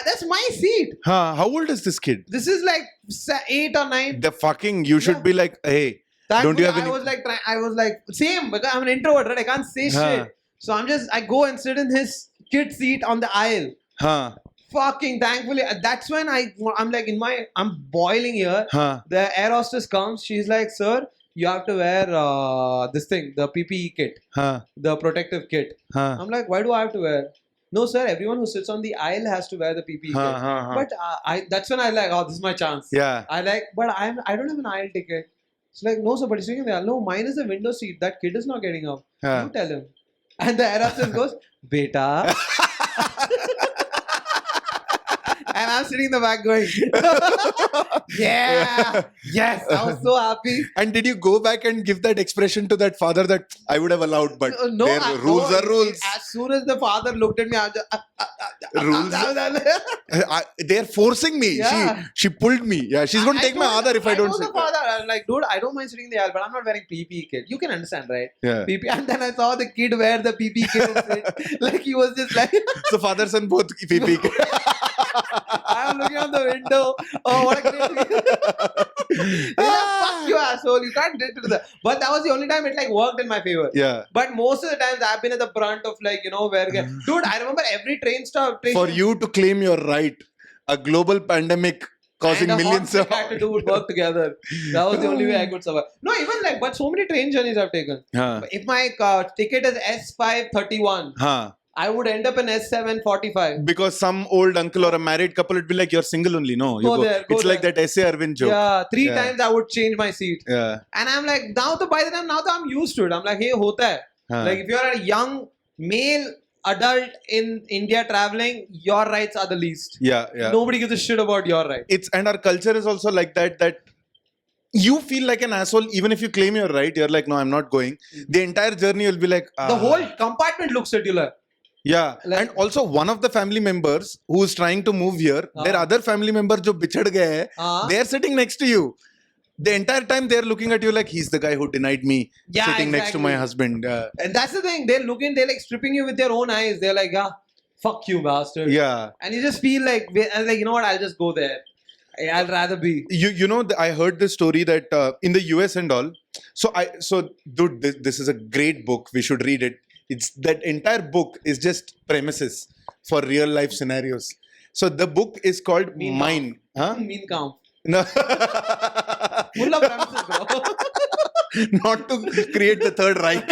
that's my seat. How old is this kid? This is like 8 or 9. The fucking you should be like, hey, don't you have any? I was like same because I'm an introvert, right? I can't say shit. So I go and sit in his kid seat on the aisle. Fucking thankfully, that's when I'm like I'm boiling here. The air hostess comes. She's like, "Sir, you have to wear this thing, the PPE kit, the protective kit." I'm like, "Why do I have to wear?" No, sir. Everyone who sits on the aisle has to wear the PPE kit. But that's when I like, oh, this is my chance. Yeah. I like, but I don't have an aisle ticket. It's like, no, sir, but he's sitting in the aisle. No, mine is the window seat. That kid is not getting up. You tell him. And the air hostess goes, "Beta." And I'm sitting in the back going, yes, I was so happy. And did you go back and give that expression to that father that I would have allowed, but rules are rules. As soon as the father looked at me, I was just, rules. They're forcing me. Yeah. She pulled me. Yeah, she's going to take my Aadhar if I don't sit. Father, I was like, dude, I don't mind sitting in the aisle, but I'm not wearing PPE kit. You can understand, right? Yeah. PPE. And then I saw the kid wear the PPE kit and sit. Like he was just like. So father son both PPE kit. I'm looking out the window. Oh, what a great fuck you, asshole. You can't do that. But that was the only time it like worked in my favor. Yeah. But most of the times I've been at the brunt of like, where... Dude, I remember every train stop... For you to claim your right, a global pandemic causing millions of... had to do would work together. That was the only way I could survive. No, even like... But so many train journeys I've taken. If my ticket is S531... I would end up in S745. Because some old uncle or a married couple would be like, you're single only. No, you go. It's like that S.A. Arvind joke. Yeah, 3 times I would change my seat. Yeah. And I'm like, by the time I'm used to it. I'm like, hey, hota hai. Like if you're a young male adult in India traveling, your rights are the least. Yeah. Nobody gives a shit about your rights. And our culture is also like that you feel like an asshole even if you claim you're right. You're like, no, I'm not going. The entire journey will be like... The whole compartment looks at you like... Yeah, and also one of the family members who is trying to move here, their other family member jo bichad gaye hai, they are sitting next to you. The entire time they are looking at you like he's the guy who denied me sitting next to my husband. And that's the thing. They're like stripping you with their own eyes. They're like, fuck you, bastard. Yeah. And you just feel like, you know what? I'll just go there. I'll rather be. I heard this story that in the US and all. So dude, this is a great book. We should read it. It's that entire book is just premises for real life scenarios. So the book is called Mine. Mean Count. No. Full of premises, bro. Not to create the Third Reich.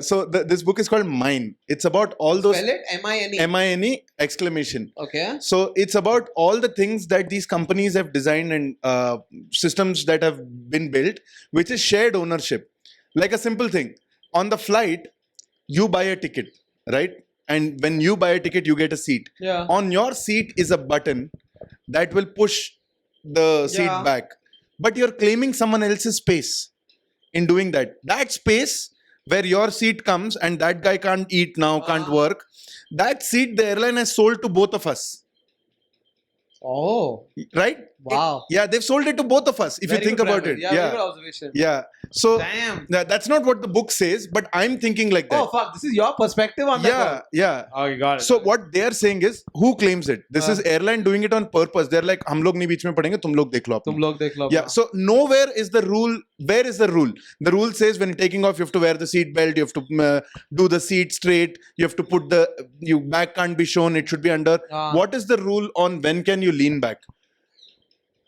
So this book is called Mine. It's about all those... Spell it? M-I-N-E. M-I-N-E exclamation. Okay. So it's about all the things that these companies have designed and systems that have been built, which is shared ownership. Like a simple thing. On the flight, you buy a ticket, right? And when you buy a ticket, you get a seat. Yeah. On your seat is a button that will push the seat back. But you're claiming someone else's space in doing that. That space where your seat comes and that guy can't eat now, can't work. That seat the airline has sold to both of us. Oh. Right? Wow. Yeah, they've sold it to both of us, if Very you think good about premise. it. Yeah, very good observation. Yeah. So Damn. that's not what the book says, but I'm thinking like that. Oh fuck, this is your perspective on that. Yeah. Oh, you got it. So what they are saying is, who claims it? This is airline doing it on purpose. They're like, हम लोग नहीं बीच में पड़ेंगे, तुम लोग देख लो अपना. तुम लोग देख लो Yeah. अपना. So nowhere is the rule. Where is the rule? The rule says when you're taking off, you have to wear the seat belt. You have to do the seat straight. You have to put your back can't be shown. It should be under. What is the rule on when can you lean back?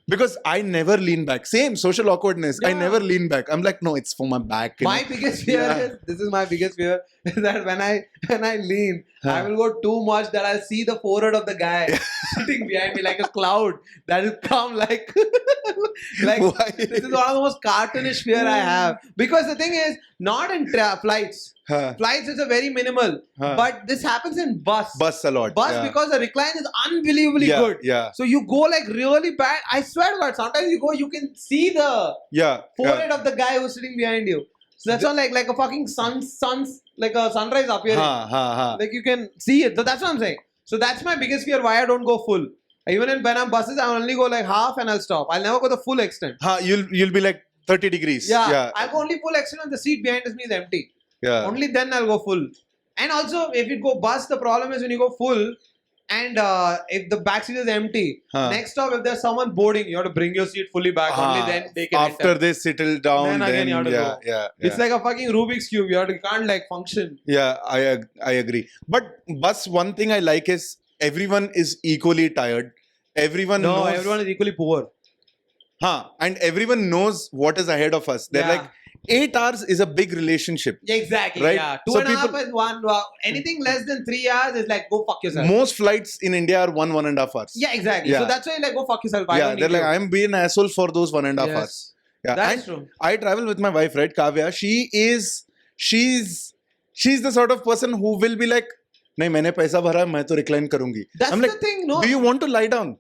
Because I never lean back. Same social awkwardness. I never lean back. I'm like, no, it's for my back. My biggest fear is, this is my biggest fear, is that when I lean, I will go too much that I'll see the forehead of the guy sitting behind me like a cloud that will come like Why? This is one of the most cartoonish fear I have. Because the thing is, not in flights. Flights is a very minimal. But this happens in bus. Bus a lot. Bus because the recline is unbelievably good. Yeah. So you go like really bad. I swear to God, sometimes you go, you can see the forehead of the guy who's sitting behind you. So that's not like a fucking like a sunrise appearing. Like you can see it. So that's what I'm saying. So that's my biggest fear why I don't go full. Even when I'm buses, I only go like half and I'll stop. I'll never go the full extent. You'll be like 30 degrees. Yeah. I'll go only full extent when the seat behind me is empty. Yeah. Only then I'll go full. And also, if you go bus, the problem is when you go full and if the back seat is empty, next stop, if there's someone boarding, you have to bring your seat fully back. Only then they can After enter. they settle down, then again you have to go. Yeah. It's like a fucking Rubik's Cube. You can't like function. Yeah, I agree. But bus, one thing I like is everyone is equally tired. Everyone is equally poor. And everyone knows what is ahead of us. They're like, 8 hours is a big relationship. Exactly. Right? Yeah. 2.5 and 1. Anything less than 3 hours is like, go fuck yourself. Most flights in India are 1.5 hours. Yeah, exactly. So that's why like, go fuck yourself. They're like, I'm being an asshole for those 1.5 hours. Yeah, that's true. I travel with my wife, right? Kavya. She's the sort of person who will be like, नहीं मैंने पैसा भरा मैं तो recline करूंगी. That's the thing. No. Do you want to lie down?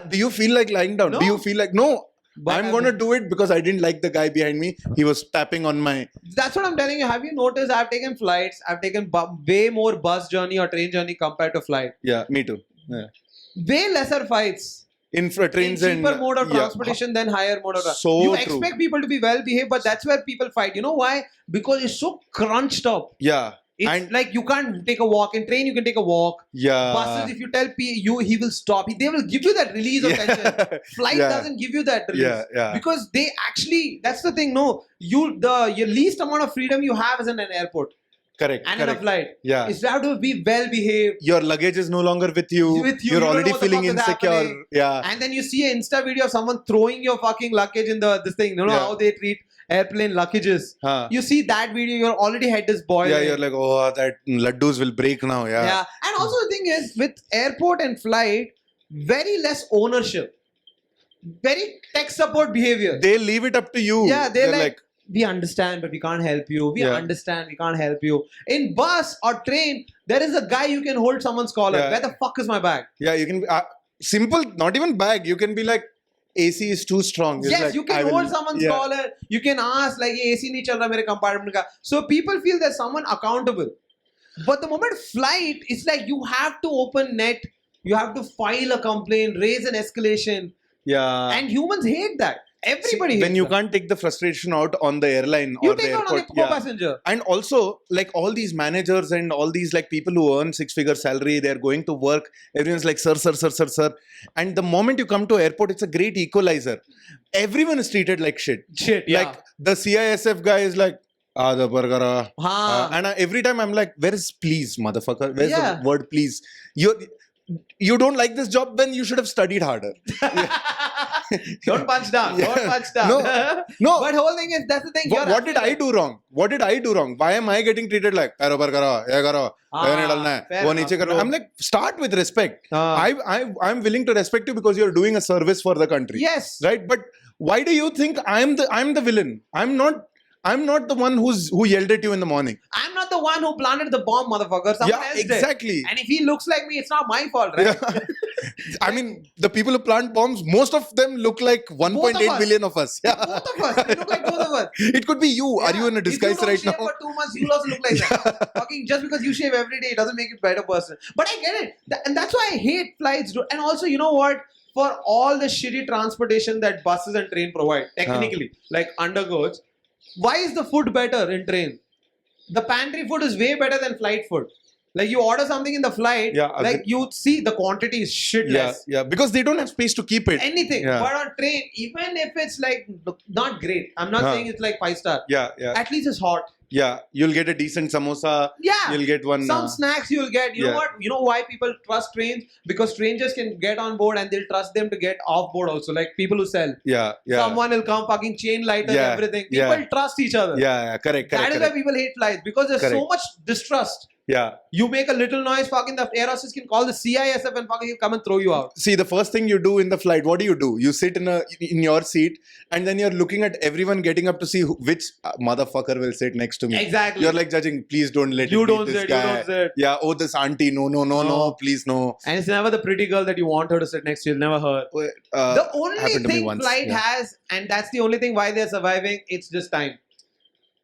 Do you feel like lying down? No. Do you feel like no? But I'm going to do it because I didn't like the guy behind me. He was tapping on my... That's what I'm telling you. Have you noticed I've taken flights. I've taken way more bus journey or train journey compared to flight. Yeah, me too. Yeah. Way lesser fights. Trains in cheaper mode of transportation than higher mode of transportation. So you expect people to be well behaved, but that's where people fight. You know why? Because it's so crunched up. Yeah. It's like you can't take a walk. In train, you can take a walk. Yeah. Buses, if you tell he will stop. They will give you that release of tension. Flight doesn't give you that release. Yeah. Because they actually, that's the thing. No, your least amount of freedom you have is in an airport. Correct. And in a flight. Yeah. You have to be well behaved. Your luggage is no longer with you. You're already feeling insecure. Yeah. And then you see an Insta video of someone throwing your fucking luggage in this thing. You know how they treat airplane luggages. You see that video, your already head is boiling. Yeah, you're like, oh, that laddus will break now. Yeah. And also the thing is, with airport and flight, very less ownership. Very tech support behavior. They leave it up to you. Yeah, they're like, we understand, but we can't help you. We understand, we can't help you. In bus or train, there is a guy you can hold someone's collar. Where the fuck is my bag? Yeah, you can... simple, not even bag. You can be like, AC is too strong. It's like, you can hold someone's collar. You can ask, like, AC nahi chal raha mere compartment ka. So people feel there's someone accountable. But the moment flight, it's like you have to open net. You have to file a complaint, raise an escalation. Yeah. And humans hate that. Everybody hates when you can't take the frustration out on the airline or the airport. You take it on a co-passenger. And also, like all these managers and all these like people who earn 6-figure salary, they're going to work. Everyone's like, sir. And the moment you come to airport, it's a great equalizer. Everyone is treated like shit. Like the CISF guy is like, the burger. And every time I'm like, where is please, motherfucker? Where's the word please? You don't like this job, then you should have studied harder. Don't punch down. Don't punch down. No. But whole thing is, that's the thing. What did I do wrong? What did I do wrong? Why am I getting treated like, I'm like, start with respect. I'm willing to respect you because you're doing a service for the country. Yes. Right? But why do you think I'm the villain? I'm not the one who yelled at you in the morning. I'm not the one who planted the bomb, motherfucker. Someone else exactly. did. And if he looks like me, it's not my fault, right? I mean, the people who plant bombs, most of them look like 1.8 billion of us. Yeah. Both of us. They look like both of us. It could be you. Are you in a disguise right now? If you don't shave for 2 months, you'll also look like that. Fucking just because you shave every day, it doesn't make you a better person. But I get it. And that's why I hate flights. And also, you know what? for all the shitty transportation that buses and train provide, technically, like undergirds, why is the food better in train? The pantry food is way better than flight food. Like you order something in the flight, like you see the quantity is shitless. Yeah, because they don't have space to keep it. Anything. But on train, even if it's like not great, I'm not saying it's like 5-star. Yeah. At least it's hot. Yeah, you'll get a decent samosa. Yeah. You'll get one. Some snacks you'll get. You know what? You know why people trust trains? Because strangers can get on board and they'll trust them to get off board also. Like people who sell. Yeah. Someone will come fucking chain lighter everything. People trust each other. Yeah, correct. That is why people hate flights. Because there's so much distrust. Yeah. You make a little noise, fucking the air hostess can call the CISF and fucking come and throw you out. See, the first thing you do in the flight, what do? You sit in your seat and then you're looking at everyone getting up to see which motherfucker will sit next to me. Exactly. You're like judging, please don't let you it don't be this sit, guy. You don't sit. Yeah, oh, this auntie, no, please no. And it's never the pretty girl that you want her to sit next to you, never her. The only thing flight has, and that's the only thing why they're surviving, it's just time.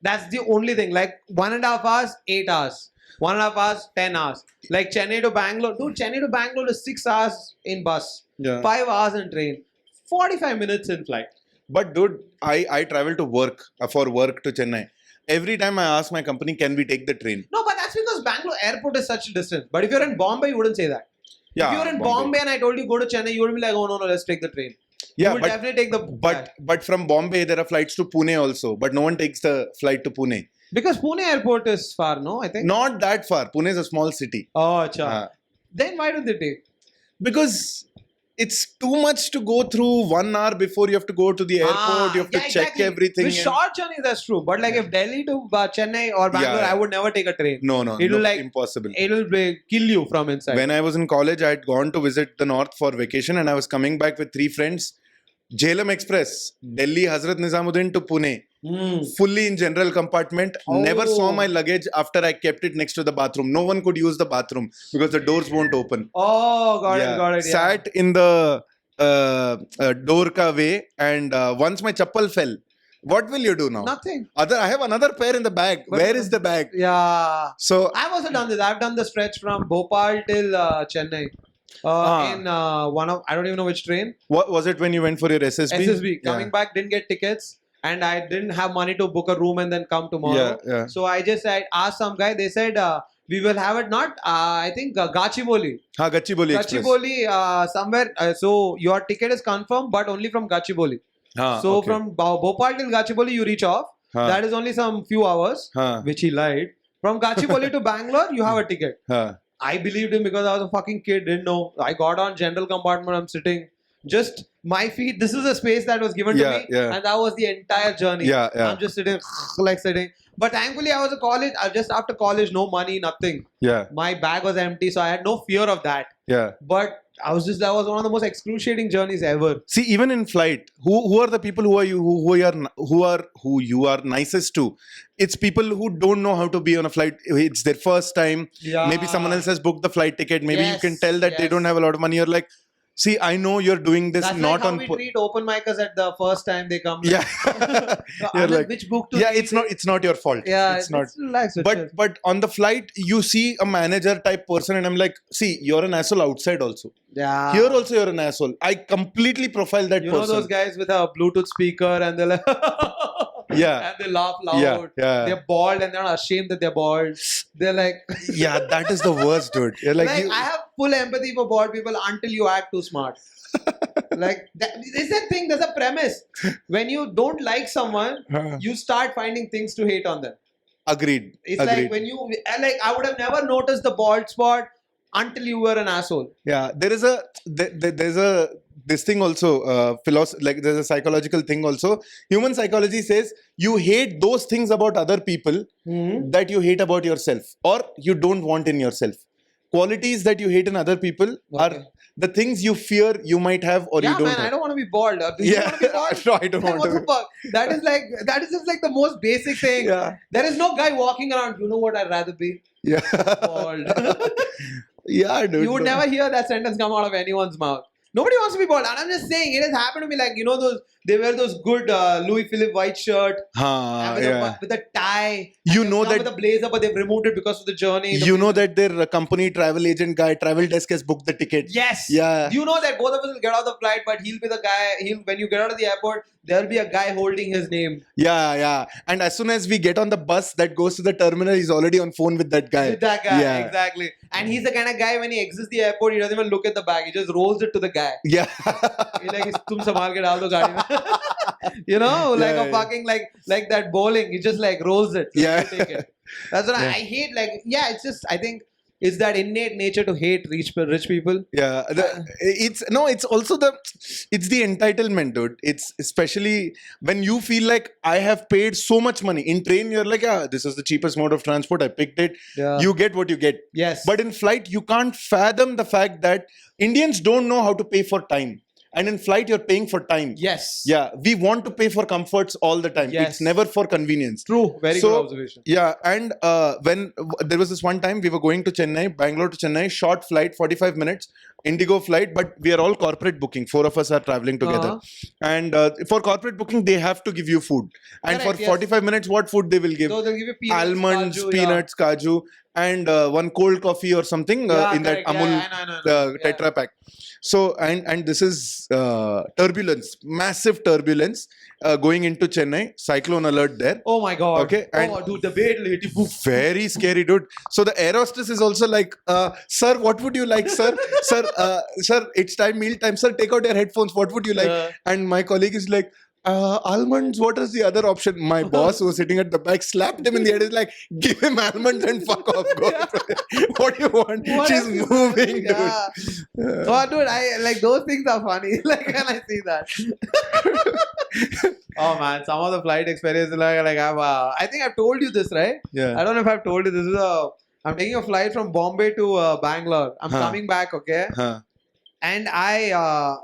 That's the only thing. Like 1.5 hours, 8 hours. 1.5 hours, 10 hours. Like Chennai to Bangalore. Dude, Chennai to Bangalore is 6 hours in bus. 5 hours in train. 45 minutes in flight. But dude, I travel to work, for work to Chennai. Every time I ask my company, can we take the train? No, but that's because Bangalore airport is such a distance. But if you're in Bombay, you wouldn't say that. Yeah, if you're in Bombay and I told you go to Chennai, you would be like, oh no, let's take the train. Yeah, you will definitely take the... But from Bombay, there are flights to Pune also. But no one takes the flight to Pune. Because Pune airport is far, no? I think. Not that far. Pune is a small city. Oh, acha. Then why do they take? Because it's too much to go through 1 hour before you have to go to the airport. You have to check everything. With short journeys, that's true. But like if Delhi to Chennai or Bangalore, I would never take a train. No, it'll like impossible. It'll kill you from inside. When I was in college, I had gone to visit the north for vacation and I was coming back with 3 friends. Jhelum Express, Delhi Hazrat Nizamuddin to Pune. Fully in general compartment. Never saw my luggage after I kept it next to the bathroom. No one could use the bathroom because the doors won't open. Oh, got it. Sat in the door ka way and once my chappal fell. What will you do now? Nothing. I have another pair in the bag. Where is the bag? Yeah. So I've also done this. I've done the stretch from Bhopal till Chennai. In one of, I don't even know which train. What was it when you went for your SSB? SSB. Coming back, didn't get tickets. And I didn't have money to book a room and then come tomorrow. So I asked some guy. They said, we will have it not, I think, Gachibowli. Gachibowli Express. Gachibowli somewhere. So your ticket is confirmed, but only from Gachibowli. From Bhopal till Gachibowli, you reach off. That is only some few hours, which he lied. From Gachibowli to Bangalore, you have a ticket. I believed him because I was a fucking kid, didn't know. I got on general compartment, I'm sitting. Just my feet, this is a space that was given to me. And that was the entire journey. I'm just sitting, like sitting. But thankfully, I was a college, just after college, no money, nothing. My bag was empty, so I had no fear of that. But that was one of the most excruciating journeys ever. See, even in flight, who are the people who you are nicest to? It's people who don't know how to be on a flight. It's their first time. Maybe someone else has booked the flight ticket. Maybe you can tell that they don't have a lot of money. You're like, see, I know you're doing this. That's not like how on. We treat open micers at the first time they come. You're like, which book to read? It's not your fault. It's not. But on the flight, you see a manager type person, and I'm like, see, you're an asshole outside also. Here also you're an asshole. I completely profile that person. You know those guys with a Bluetooth speaker and they're like, and they laugh loud. They're bald and they're not ashamed that they're bald. They're like, that is the worst, dude. You're like I have full empathy for bald people until you act too smart. Like, is that thing, there's a premise. When you don't like someone, you start finding things to hate on them. Agreed. It's like when you, I would have never noticed the bald spot until you were an asshole. There's this thing also, there's a psychological thing also. Human psychology says you hate those things about other people that you hate about yourself or you don't want in yourself. Qualities that you hate in other people are the things you fear you might have or you don't have. I don't want to be bald. Do you want to be bald? No, I don't want to be. That is just like the most basic thing. There is no guy walking around, you know what I'd rather be? Bald. Dude. You would never hear that sentence come out of anyone's mouth. Nobody wants to be bald. And I'm just saying, it has happened to me like, those they wear those good Louis Philippe white shirt and with a tie. You know that with a blazer, but they've removed it because of the journey. You know that their company travel agent guy, travel desk has booked the ticket. Yes. Yeah. You know that both of us will get out of the flight, but he'll be the guy. When you get out of the airport, there'll be a guy holding his name. Yeah. And as soon as we get on the bus that goes to the terminal, he's already on phone with that guy. With that guy, exactly. And he's the kind of guy when he exits the airport, he doesn't even look at the bag. He just rolls it to the guy. Yeah. He's like, "Tum sambhal ke dal do gaadi mein." You know, like a fucking like that bowling. He just like rolls it. Yeah. Take it. That's what I hate. It's just I think it's that innate nature to hate rich people. Yeah. It's also the entitlement, dude. It's especially when you feel like I have paid so much money. In train, you're like, this is the cheapest mode of transport. I picked it. Yeah. You get what you get. Yes. But in flight, you can't fathom the fact that Indians don't know how to pay for time. And in flight, you're paying for time. Yes. Yeah. We want to pay for comforts all the time. Yes. It's never for convenience. True. Very good observation. Yeah. And when there was this one time we were going to Chennai, Bangalore to Chennai, short flight, 45 minutes, Indigo flight, but we are all corporate booking. 4 of us are traveling together. And for corporate booking, they have to give you food. And Correct, for 45 minutes, what food they will give? So they'll give you peanuts, almonds, kaju, peanuts, kaju, and one cold coffee or something in that Amul I know. Tetra pack. So and this is turbulence, massive turbulence going into Chennai, cyclone alert there. Oh my god. Okay, and dude, the way it'll hit you. Very scary, dude. So the air hostess is also like, sir, what would you like, sir? Sir, it's meal time. Sir, take out your headphones. What would you like? And my colleague is like, almonds, what is the other option? My boss who was sitting at the back slapped him in the head. He's like, give him almonds and fuck off. Go. What do you want? She's moving, dude. Oh, dude, I like those things are funny. Like when I see that. Oh man, some of the flight experiences I think I've told you this, right? Yeah. I don't know if I've told you this. I'm taking a flight from Bombay to Bangalore. I'm coming back, okay? And I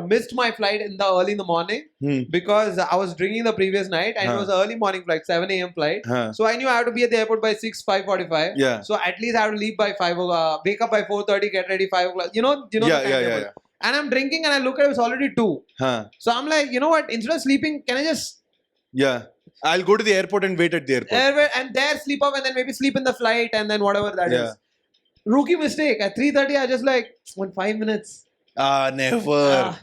missed my flight early in the morning because I was drinking the previous night and it was an early morning flight, 7 a.m. flight. So I knew I had to be at the airport by 5:45. Yeah. So at least I have to leave by 5 o'clock, wake up by 4:30, get ready 5 o'clock. You know the timetable. And I'm drinking and I look at it, it's already 2. So I'm like, you know what? Instead of sleeping, can I just... Yeah. I'll go to the airport and wait at the airport. And there sleep off and then maybe sleep in the flight and then whatever that is. Rookie mistake. At 3:30, I just like, 5 minutes. Never.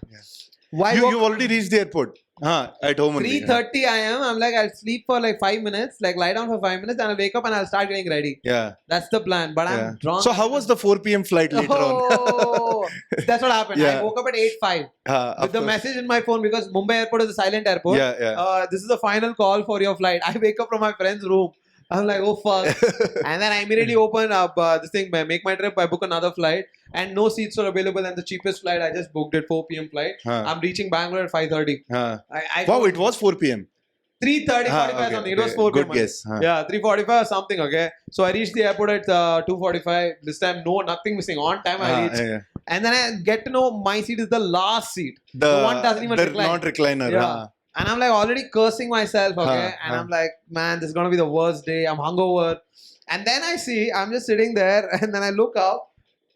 Why you already reached the airport. At home only. 3:30 I am. I'm like, I'll sleep for like 5 minutes, like lie down for 5 minutes, and I'll wake up and I'll start getting ready. Yeah. That's the plan. But I'm drunk. So how was the 4 p.m. flight later on? That's what happened. I woke up at 8:05 with the message in my phone because Mumbai airport is a silent airport. This is the final call for your flight. I wake up from my friend's room. I'm like, oh fuck. And then I immediately open up this thing, make my trip, I book another flight and no seats were available and the cheapest flight, I just booked it 4 p.m. flight. I'm reaching Bangalore at 5:30. Wow, it was 4 p.m. 3:30, 45 something. It was 4 p.m. Good guess. Yeah, 3:45 or something, okay. So I reached the airport at 2:45. This time, nothing missing. On time I reached. And then I get to know my seat is the last seat. The one doesn't even recline. Not recliner. Yeah. And I'm like already cursing myself, okay? And I'm like, man, this is going to be the worst day. I'm hungover. And then I see, I'm just sitting there and then I look up,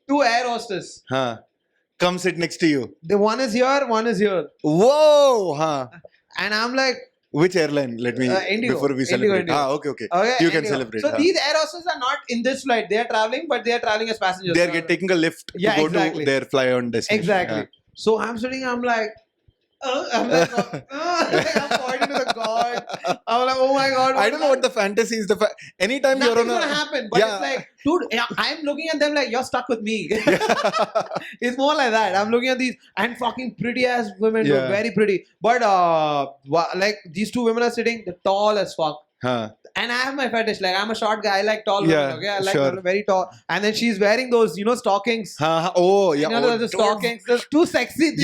2 air hostess. Come sit next to you. The one is here, one is here. Whoa! And I'm like... Which airline? Let me... Indigo. Before we celebrate. Indigo. Okay. Indigo. You can celebrate. So these air hostesses are not in this flight. They are traveling, but they are traveling as passengers. They are taking a lift to go to their fly-on destination. Exactly. So I'm sitting, I'm like... I'm like, I'm pointing to the god. I'm like, oh my god. I don't know what the fantasy is. Anytime you're on gonna happen. But it's like, dude, I'm looking at them like, you're stuck with me. It's more like that. I'm looking at these and fucking pretty ass women, dude, very pretty. But like these 2 women are sitting, they're tall as fuck. And I have my fetish. Like, I'm a short guy. I like tall women. Okay, I like very tall. And then she's wearing those, stockings. Oh, yeah. Those stockings. They're too sexy.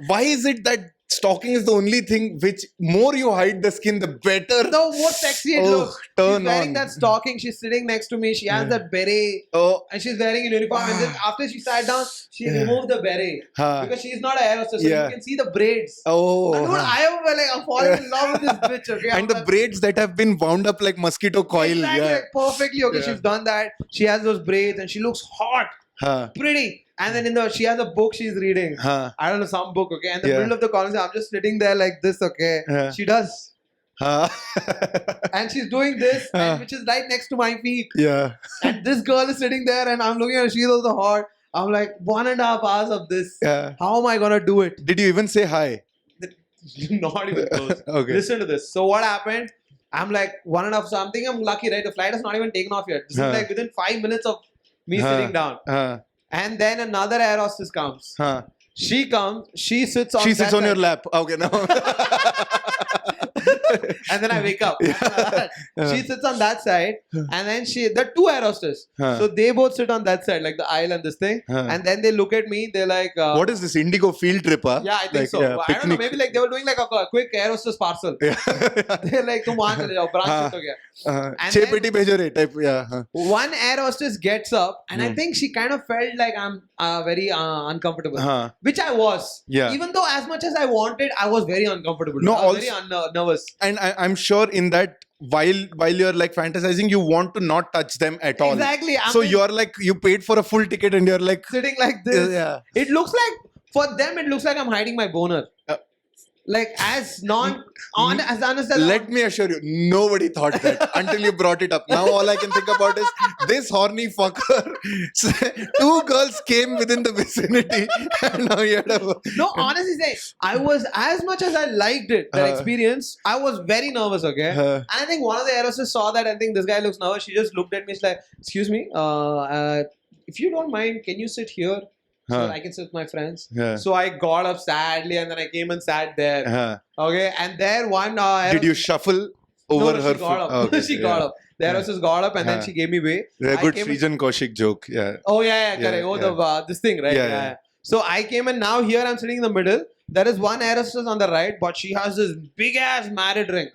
Why is it that stocking is the only thing which more you hide the skin, the better? The more sexy it looks. She's wearing that stocking. She's sitting next to me. She has that beret. And she's wearing a uniform. And then after she sat down, she removed the beret. Because she's not an air hostess. So you can see the braids. And dude, I'm falling in love with this bitch. Okay? And the braids that have been wound up like mosquito coil. Exactly, like perfectly. Okay, she's done that. She has those braids and she looks hot. Pretty. And then she has a book she's reading. I don't know, some book, okay? And in the middle of the conversation, I'm just sitting there like this, okay? She does. And she's doing this, and which is right next to my feet. Yeah. And this girl is sitting there, and I'm looking at her. She's also hot. I'm like, 1.5 hours of this. Yeah. How am I gonna do it? Did you even say hi? Not even close. Okay. Listen to this. So what happened? I'm like 1.5. So I'm thinking I'm lucky, right? The flight has not even taken off yet. This is like within 5 minutes of me sitting down. And then another air hostess comes. She comes. She sits on. She sits on your lap. Okay, no. And then I wake up. She sits on that side, and then the two air hostess. So they both sit on that side, like the aisle and this thing. And then they look at me. They're like, "What is this Indigo field trip?" Huh? Yeah, I think so. Yeah, I don't know. Maybe like they were doing like a quick air hostess parcel. They're like, "Tum wahan chale jao, branch to gaya." Chhe peti bhejo re type. Yeah. One air hostess gets up, and I think she kind of felt like I'm very uncomfortable, which I was. Yeah. Even though as much as I wanted, I was very uncomfortable. No, I was very nervous. And I'm sure in that while you're like fantasizing, you want to not touch them at all. Exactly. So you're like, you paid for a full ticket and you're like sitting like this. Yeah. It looks like, for them, it looks like I'm hiding my boner. Like as honest as let me assure you, nobody thought that until you brought it up. Now all I can think about is this horny fucker. Two girls came within the vicinity, and now you had a... No, honestly saying, I was, as much as I liked it, that experience, I was very nervous, okay? And I think one of the air hostesses saw that and think this guy looks nervous. She just looked at me, she's like, "Excuse me, if you don't mind, can you sit here? So I can sit with my friends." So I got up sadly, and then I came and sat there. Okay, and there one. Did you shuffle over her? She got up. Okay. She got up. The air hostess got up, and then she gave me way. A good Srijan Kaushik joke. Yeah. Oh yeah, correct. Oh, this thing, right? Yeah. So I came, and now here I'm sitting in the middle. There is one air hostess on the right, but she has this big ass married ring.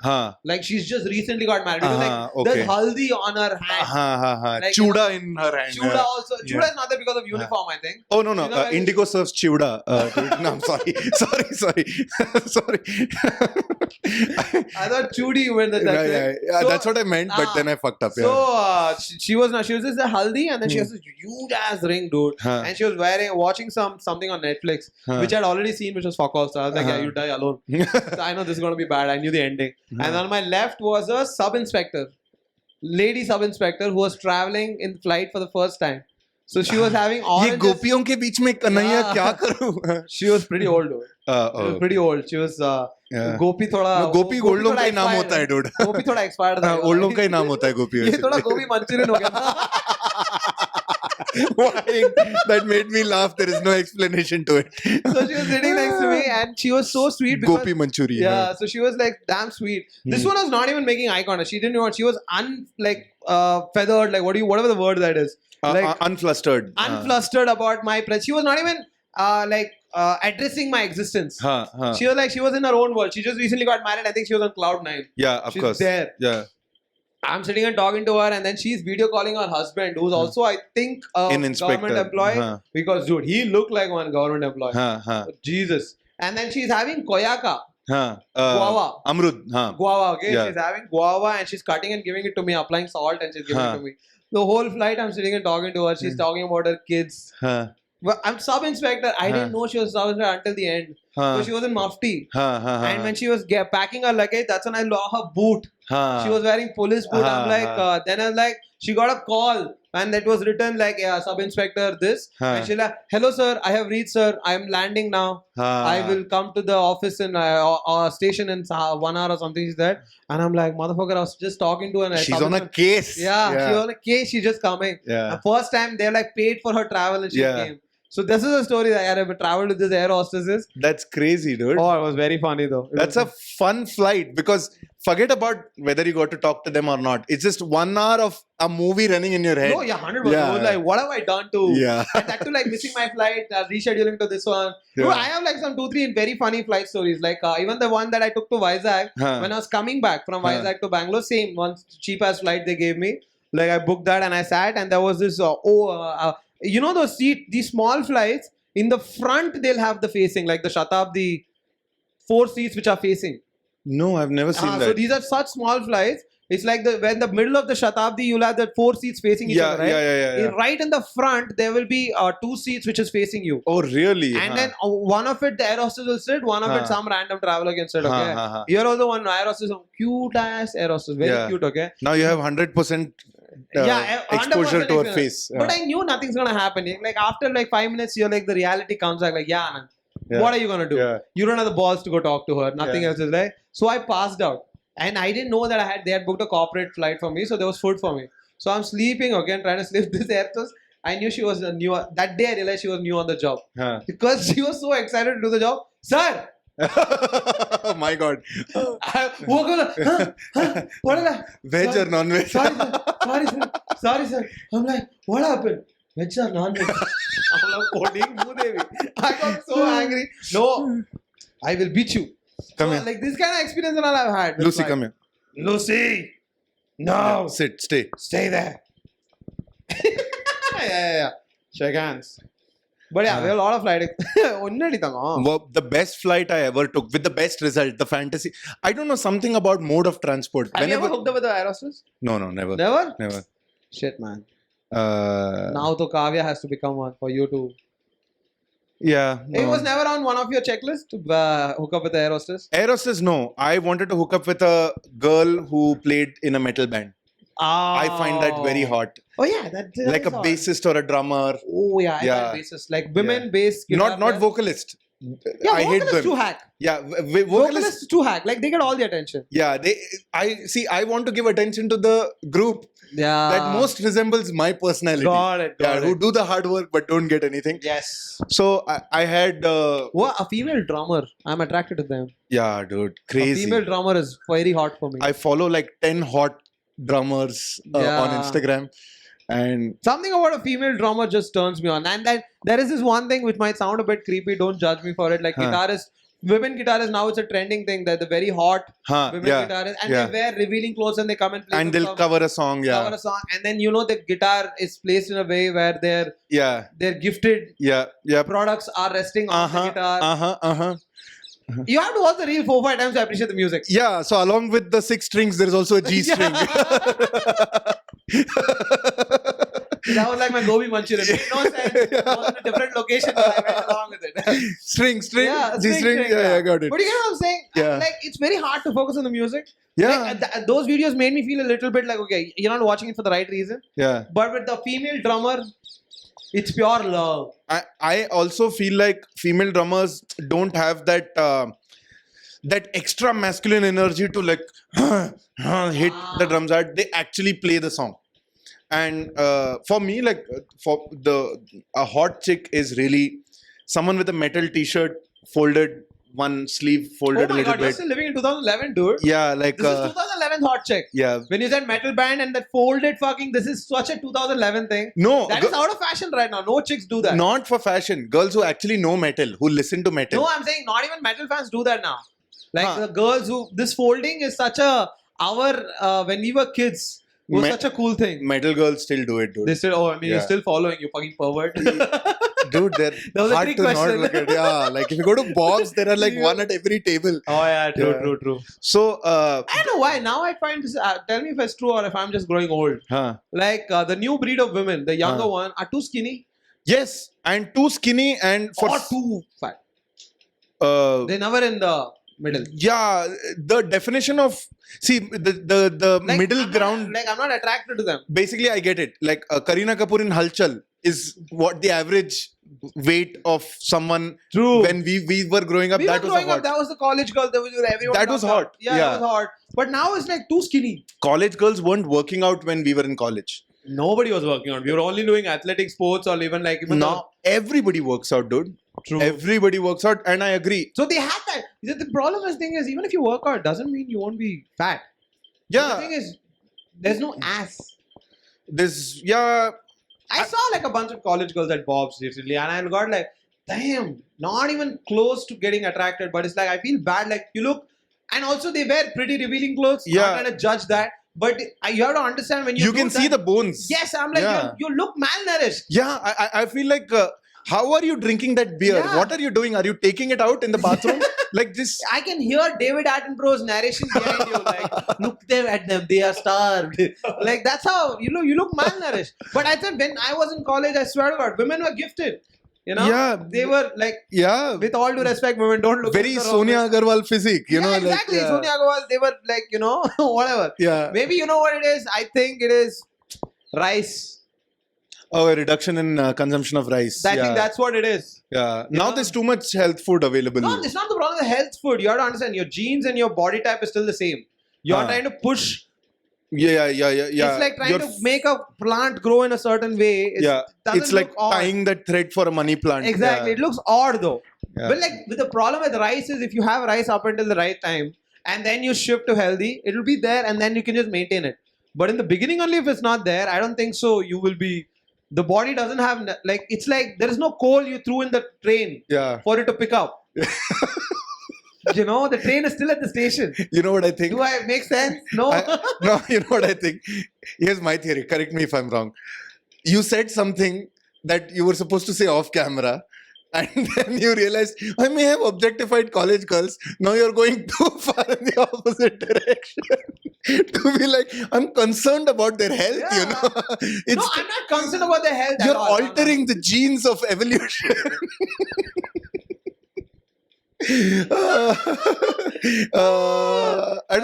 Like she's just recently got married. There's haldi on her hand. Like, chuda in her hand. Chuda also. Chuda is not there because of uniform, I think. Oh no. Indigo serves chuda. No, I'm sorry. Sorry. I thought chudi you meant that. Yeah, so, that's what I meant, but then I fucked up. So she was just a haldi, and then she has this huge ass ring, dude. And she was watching something on Netflix, which I'd already seen, which was fuck off. So I was like, yeah, you die alone. So I know this is going to be bad. I knew the ending. And on my left was a sub-inspector. Lady sub-inspector who was traveling in flight for the first time. So she was having oranges. ये गोपियों के बीच में कन्हैया क्या करूँ? She was pretty old, dude. She was pretty old. She was गोपी थोड़ा. गोपी old लोग का ही नाम होता है, dude. गोपी थोड़ा expired था. ओल्ड लोग का ही नाम होता है गोपी. ये थोड़ा गोपी मंचूरियन हो गया. Why? That made me laugh. There is no explanation to it. So she was sitting next to me, and she was so sweet. Gopi Manchurian. Yeah, so she was like damn sweet. This one was not even making eye contact. She didn't know what she was feathered, like whatever the word that is. Like unflustered. Unflustered about my presence. She was not even addressing my existence. She was like, she was in her own world. She just recently got married. I think she was on cloud 9. Yeah, of course. She's there. Yeah. I'm sitting and talking to her, and then she's video calling her husband, who's also, I think, a government employee. Because, dude, he looked like one government employee. Jesus. And then she's having koyaka. Guava. Amrud. Guava, okay? Yeah. She's having guava, and she's cutting and giving it to me, applying salt, and she's giving it to me. The whole flight, I'm sitting and talking to her. She's talking about her kids. Well, I'm sub-inspector. I didn't know she was sub-inspector until the end. So she was in mufti. And when she was packing her luggage, that's when I saw her boot. She was wearing police boot. I'm like, then I was like, she got a call. And that was written like, sub-inspector this. And she's like, "Hello sir, I have reached sir. I am landing now. I will come to the office in station in 1 hour or something." She's there. And I'm like, motherfucker, I was just talking to her. She's on a case. Yeah, she's on a case. She's just coming. The first time they like paid for her travel and she came. So this is a story that I have traveled with this air hostesses. That's crazy, dude. Oh, it was very funny though. That's a fun flight because forget about whether you got to talk to them or not. It's just 1 hour of a movie running in your head. No, 100%. I was like, what have I done to? And that to like missing my flight, rescheduling to this one. Dude, I have like some 2-3 very funny flight stories. Like even the one that I took to Vizag when I was coming back from Vizag to Bangalore, same one cheap ass flight they gave me. Like I booked that and I sat and there was this you know those these small flights, in the front they'll have the facing, like the Shatabdi 4 seats which are facing. No, I've never seen that. So these are such small flights It's like when the middle of the Shatabdi, you'll have the 4 seats facing each other, right? Yeah. Right in the front, there will be 2 seats which is facing you. Oh, really? And then one of it, the air hostess will sit, one of it, some random traveler can sit, okay? Here also one air hostess, cute ass air hostess, very cute, okay? Now you have 100% exposure to her face. But I knew nothing's gonna happen. Like after like 5 minutes, you're like the reality comes back. Like Anand, what are you gonna do? You don't have the balls to go talk to her. Nothing else is there. So I passed out, and I didn't know that they had booked a corporate flight for me, so there was food for me. So I'm sleeping, okay, and trying to sleep. This air hostess, I knew she was new. That day I realized she was new on the job because she was so excited to do the job, sir. Oh my God. I woke up. What is that? Veg or non-veg? Sorry, sir. I'm like, what happened? Veg or non-veg? I'm like, holding Bhudevi. I got so angry. No, I will beat you. Come here. Like this kind of experience that I've had. Lucy, come here. Lucy. No. Yeah, sit, stay. Stay there. Yeah. Shake hands. But yeah, we have a lot of flight. The best flight I ever took with the best result, the fantasy. I don't know something about mode of transport. Have you ever hooked up with the air hostess? No, never. Never? Shit, man. Now to Kavya has to become one for you to. Yeah. It was never on one of your checklists to hook up with the air hostess? Air hostess, no. I wanted to hook up with a girl who played in a metal band. I find that very hot. Oh yeah, that like a bassist or a drummer. Oh yeah, I like bassist. Like women bass. Not vocalist. Yeah, I hate them. Too hack. Yeah, vocalists too hack. Like they get all the attention. Yeah, I want to give attention to the group that most resembles my personality. Got it. Who do the hard work but don't get anything. Yes. So I had a female drummer. I'm attracted to them. Yeah, dude, crazy. A female drummer is very hot for me. I follow like 10 hot drummers on Instagram, and something about a female drummer just turns me on. And then there is this one thing which might sound a bit creepy. Don't judge me for it. Like women guitarists, now it's a trending thing that the very hot women guitarists, and they wear revealing clothes and they come and play. And they'll cover a song. Cover a song, and then the guitar is placed in a way where their gifted products are resting on the guitar. You have to watch the reel 4-5 times to appreciate the music. Yeah, so along with the 6 strings, there is also a G string. That was like my Gobi Manchurian. It made no sense. It was in a different location, but I went along with it. String. G string. Yeah, I got it. But you get what I'm saying? Yeah. Like, it's very hard to focus on the music. Yeah. Like, those videos made me feel a little bit like, okay, you're not watching it for the right reason. Yeah. But with the female drummer, it's pure love. I also feel like female drummers don't have that extra masculine energy to like hit the drums hard. They actually play the song. And for me, like a hot chick is really someone with a metal t-shirt folded, one sleeve folded a little bit. You're still living in 2011, dude. Yeah, like this is 2011 hot chick. Yeah. When you said metal band and that folded this is such a 2011 thing. No. That is out of fashion right now. No chicks do that. Not for fashion. Girls who actually know metal, who listen to metal. No, I'm saying not even metal fans do that now. Like the girls this folding is such when we were kids, it was such a cool thing. Metal girls still do it, dude. They still, you're still following, you fucking pervert. Dude, they're hard to not look at. Yeah, like if you go to Bob's, there are like one at every table. Oh yeah, true. So, I don't know why. Now I find this, tell me if it's true or if I'm just growing old. Like the new breed of women, the younger one, are too skinny. Yes, and too skinny and or too fat. They're never in the middle. Yeah, the definition of the like, middle ground. I'm not attracted to them. Basically, I get it. Like Kareena Kapoor in Halchal is what the average weight of someone. True. When we were growing up, that was hot. That was the college girl. Everyone. That was hot. Yeah, that was hot. But now it's like too skinny. College girls weren't working out when we were in college. Nobody was working out. We were only doing athletic sports or even now everybody works out, dude. True. Everybody works out, and I agree. So they have that. The problem is, even if you work out, doesn't mean you won't be fat. Yeah. The thing is, there's no ass. I saw like a bunch of college girls at Bob's recently, and I got like, damn, not even close to getting attracted. But it's like I feel bad. Like you look, and also they wear pretty revealing clothes. Yeah. I'm not trying to judge that. But you have to understand when you can see the bones. Yes, I'm like you look malnourished. Yeah, I feel like how are you drinking that beer? Yeah. What are you doing? Are you taking it out in the bathroom? Like this. I can hear David Attenborough's narration behind you. Like, look them at them, they are starved. Like that's how you look malnourished. But I said when I was in college, I swear to God, women were gifted. You know, they were like, with all due respect, women don't look very Sonia Agarwal physique, you know, exactly. like, Sonia Agarwal, they were like, you know, whatever. Yeah. Maybe you know what it is. I think it is rice. Oh, a reduction in consumption of rice. I think that's what it is. Yeah. Now there's too much health food available. No, it's not the problem with health food. You have to understand your genes and your body type is still the same. You're trying to push. Yeah. It's like trying to make a plant grow in a certain way. It's like tying that thread for a money plant. Exactly. It looks odd though. But like with the problem with rice is if you have rice up until the right time and then you shift to healthy, it will be there and then you can just maintain it. But in the beginning only if it's not there, I don't think so. You will be. The body doesn't have like it's like there is no coal you threw in the train for it to pick up. You know, the train is still at the station. You know what I think? Do I make sense? No. No, you know what I think? Here's my theory. Correct me if I'm wrong. You said something that you were supposed to say off camera. And then you realized, I may have objectified college girls. Now you're going too far in the opposite direction. To be like, I'm concerned about their health, you know. No, I'm not concerned about their health. You're altering the genes of evolution. And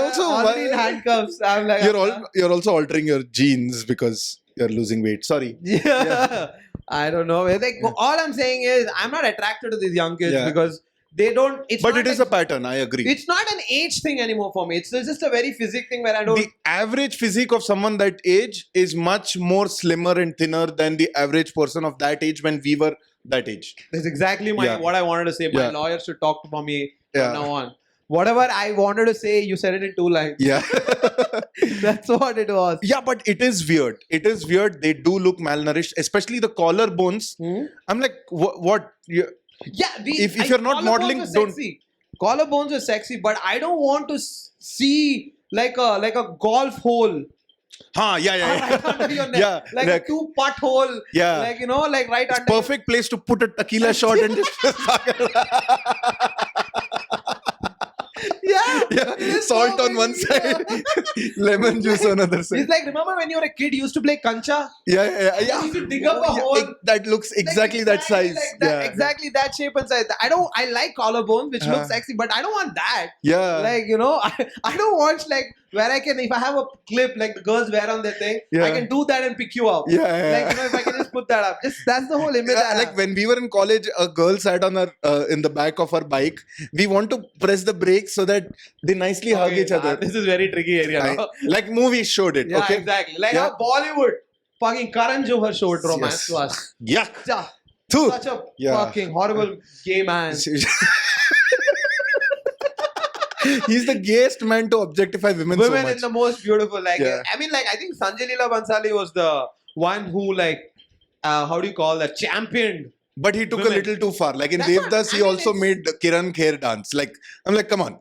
also, already in handcuffs. I'm like, you're also altering your genes because you're losing weight. Sorry. Yeah. I don't know. Like, all I'm saying is, I'm not attracted to these young kids because they don't. But it is a pattern. I agree. It's not an age thing anymore for me. It's just a very physique thing where I don't. The average physique of someone that age is much more slimmer and thinner than the average person of that age when we were that age. That's exactly what I wanted to say. My lawyer should talk for me from now on. Whatever I wanted to say, you said it in 2 lines. Yeah. That's what it was. Yeah, but it is weird. It is weird. They do look malnourished, especially the collarbones. I'm like, what? If you're not modeling, don't. Collarbones are sexy, but I don't want to see like a golf hole. Right under your neck. Like a 2-putt hole. Yeah. Like, you know, like right under. Perfect place to put a tequila shot and just. Salt on one side, lemon juice on other side. It's like, remember when you were a kid, you used to play kancha? Yeah. You used to dig up a hole. That looks exactly that size. Like that, exactly that shape and size. I like collarbones, which looks sexy, but I don't want that. Yeah. Like, you know, I don't want like where I can, if I have a clip like the girls wear on their thing, I can do that and pick you up. Yeah. Like, you know, if I can just put that up. That's the whole image. Like when we were in college, a girl sat on her in the back of her bike. We want to press the brakes so that they nicely hug each other. This is very tricky area. Like movies showed it. Yeah, okay? exactly. Like how Bollywood, fucking Karan Johar showed romance to us. Yuck. Such a fucking horrible gay man. He's the gayest man to objectify women so much. In the most beautiful. Like, I mean, like, I think Sanjay Leela Bhansali was the one who, like, how do you call that? Championed. But he took a little too far. Like in Devdas, he also made Kiran Kher dance. Like, I'm like, come on.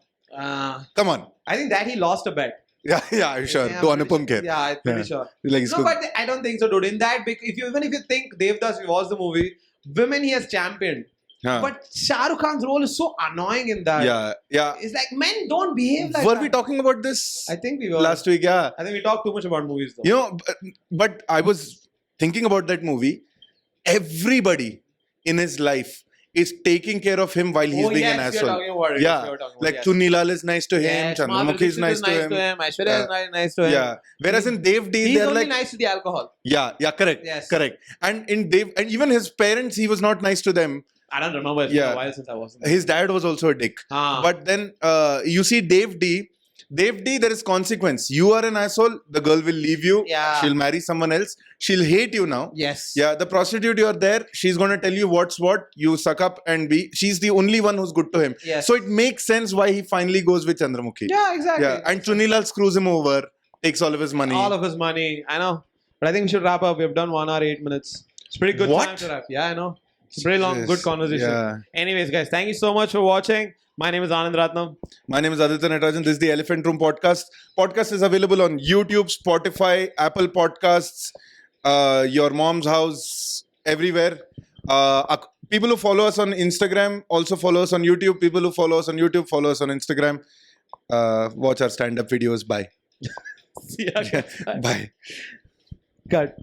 Come on. I think that he lost a bet. Yeah, I'm sure. To Anupam Kher. Yeah, I'm pretty sure. Like, no, but I don't think so, dude. In that, even if you think Devdas, we watched the movie, women he has championed. But Shah Rukh Khan's role is so annoying in that. Yeah. It's like men don't behave like that. Were we talking about this? I think we were. Last week, yeah. I think we talked too much about movies though. You know, but I was thinking about that movie. Everybody in his life is taking care of him while he's being an asshole. About it. Yeah, like Chunni Lal is nice to him, Chandramukhi is nice to him. Aishwarya is nice to him. Yeah, whereas in Dev D, he's they're only like nice to the alcohol. Yeah, correct. Yes. Correct. And in Dev, and even his parents, he was not nice to them. I don't remember. It's been a while since I was. His dad was also a dick. But then you see Dev D, there is consequence. You are an asshole, the girl will leave you. Yeah. She'll marry someone else. She'll hate you now. Yes. Yeah, the prostitute you're there, she's going to tell you what's what. You suck up and be. She's the only one who's good to him. Yes. So it makes sense why he finally goes with Chandramukhi. Yeah, exactly. Yeah, and Chunni Lal screws him over, takes all of his money. I know. But I think we should wrap up. We've done 1 hour 8 minutes. It's pretty good time to wrap. Yeah, I know. It's a pretty long, good conversation. Yeah. Anyways, guys, thank you so much for watching. My name is Anand Ratnam. My name is Aditya Natarajan. This is the Elephant Room Podcast. Podcast is available on YouTube, Spotify, Apple Podcasts, your mom's house, everywhere. People who follow us on Instagram also follow us on YouTube. People who follow us on YouTube follow us on Instagram. Watch our stand-up videos. Bye. See ya, guys. Bye. Cut.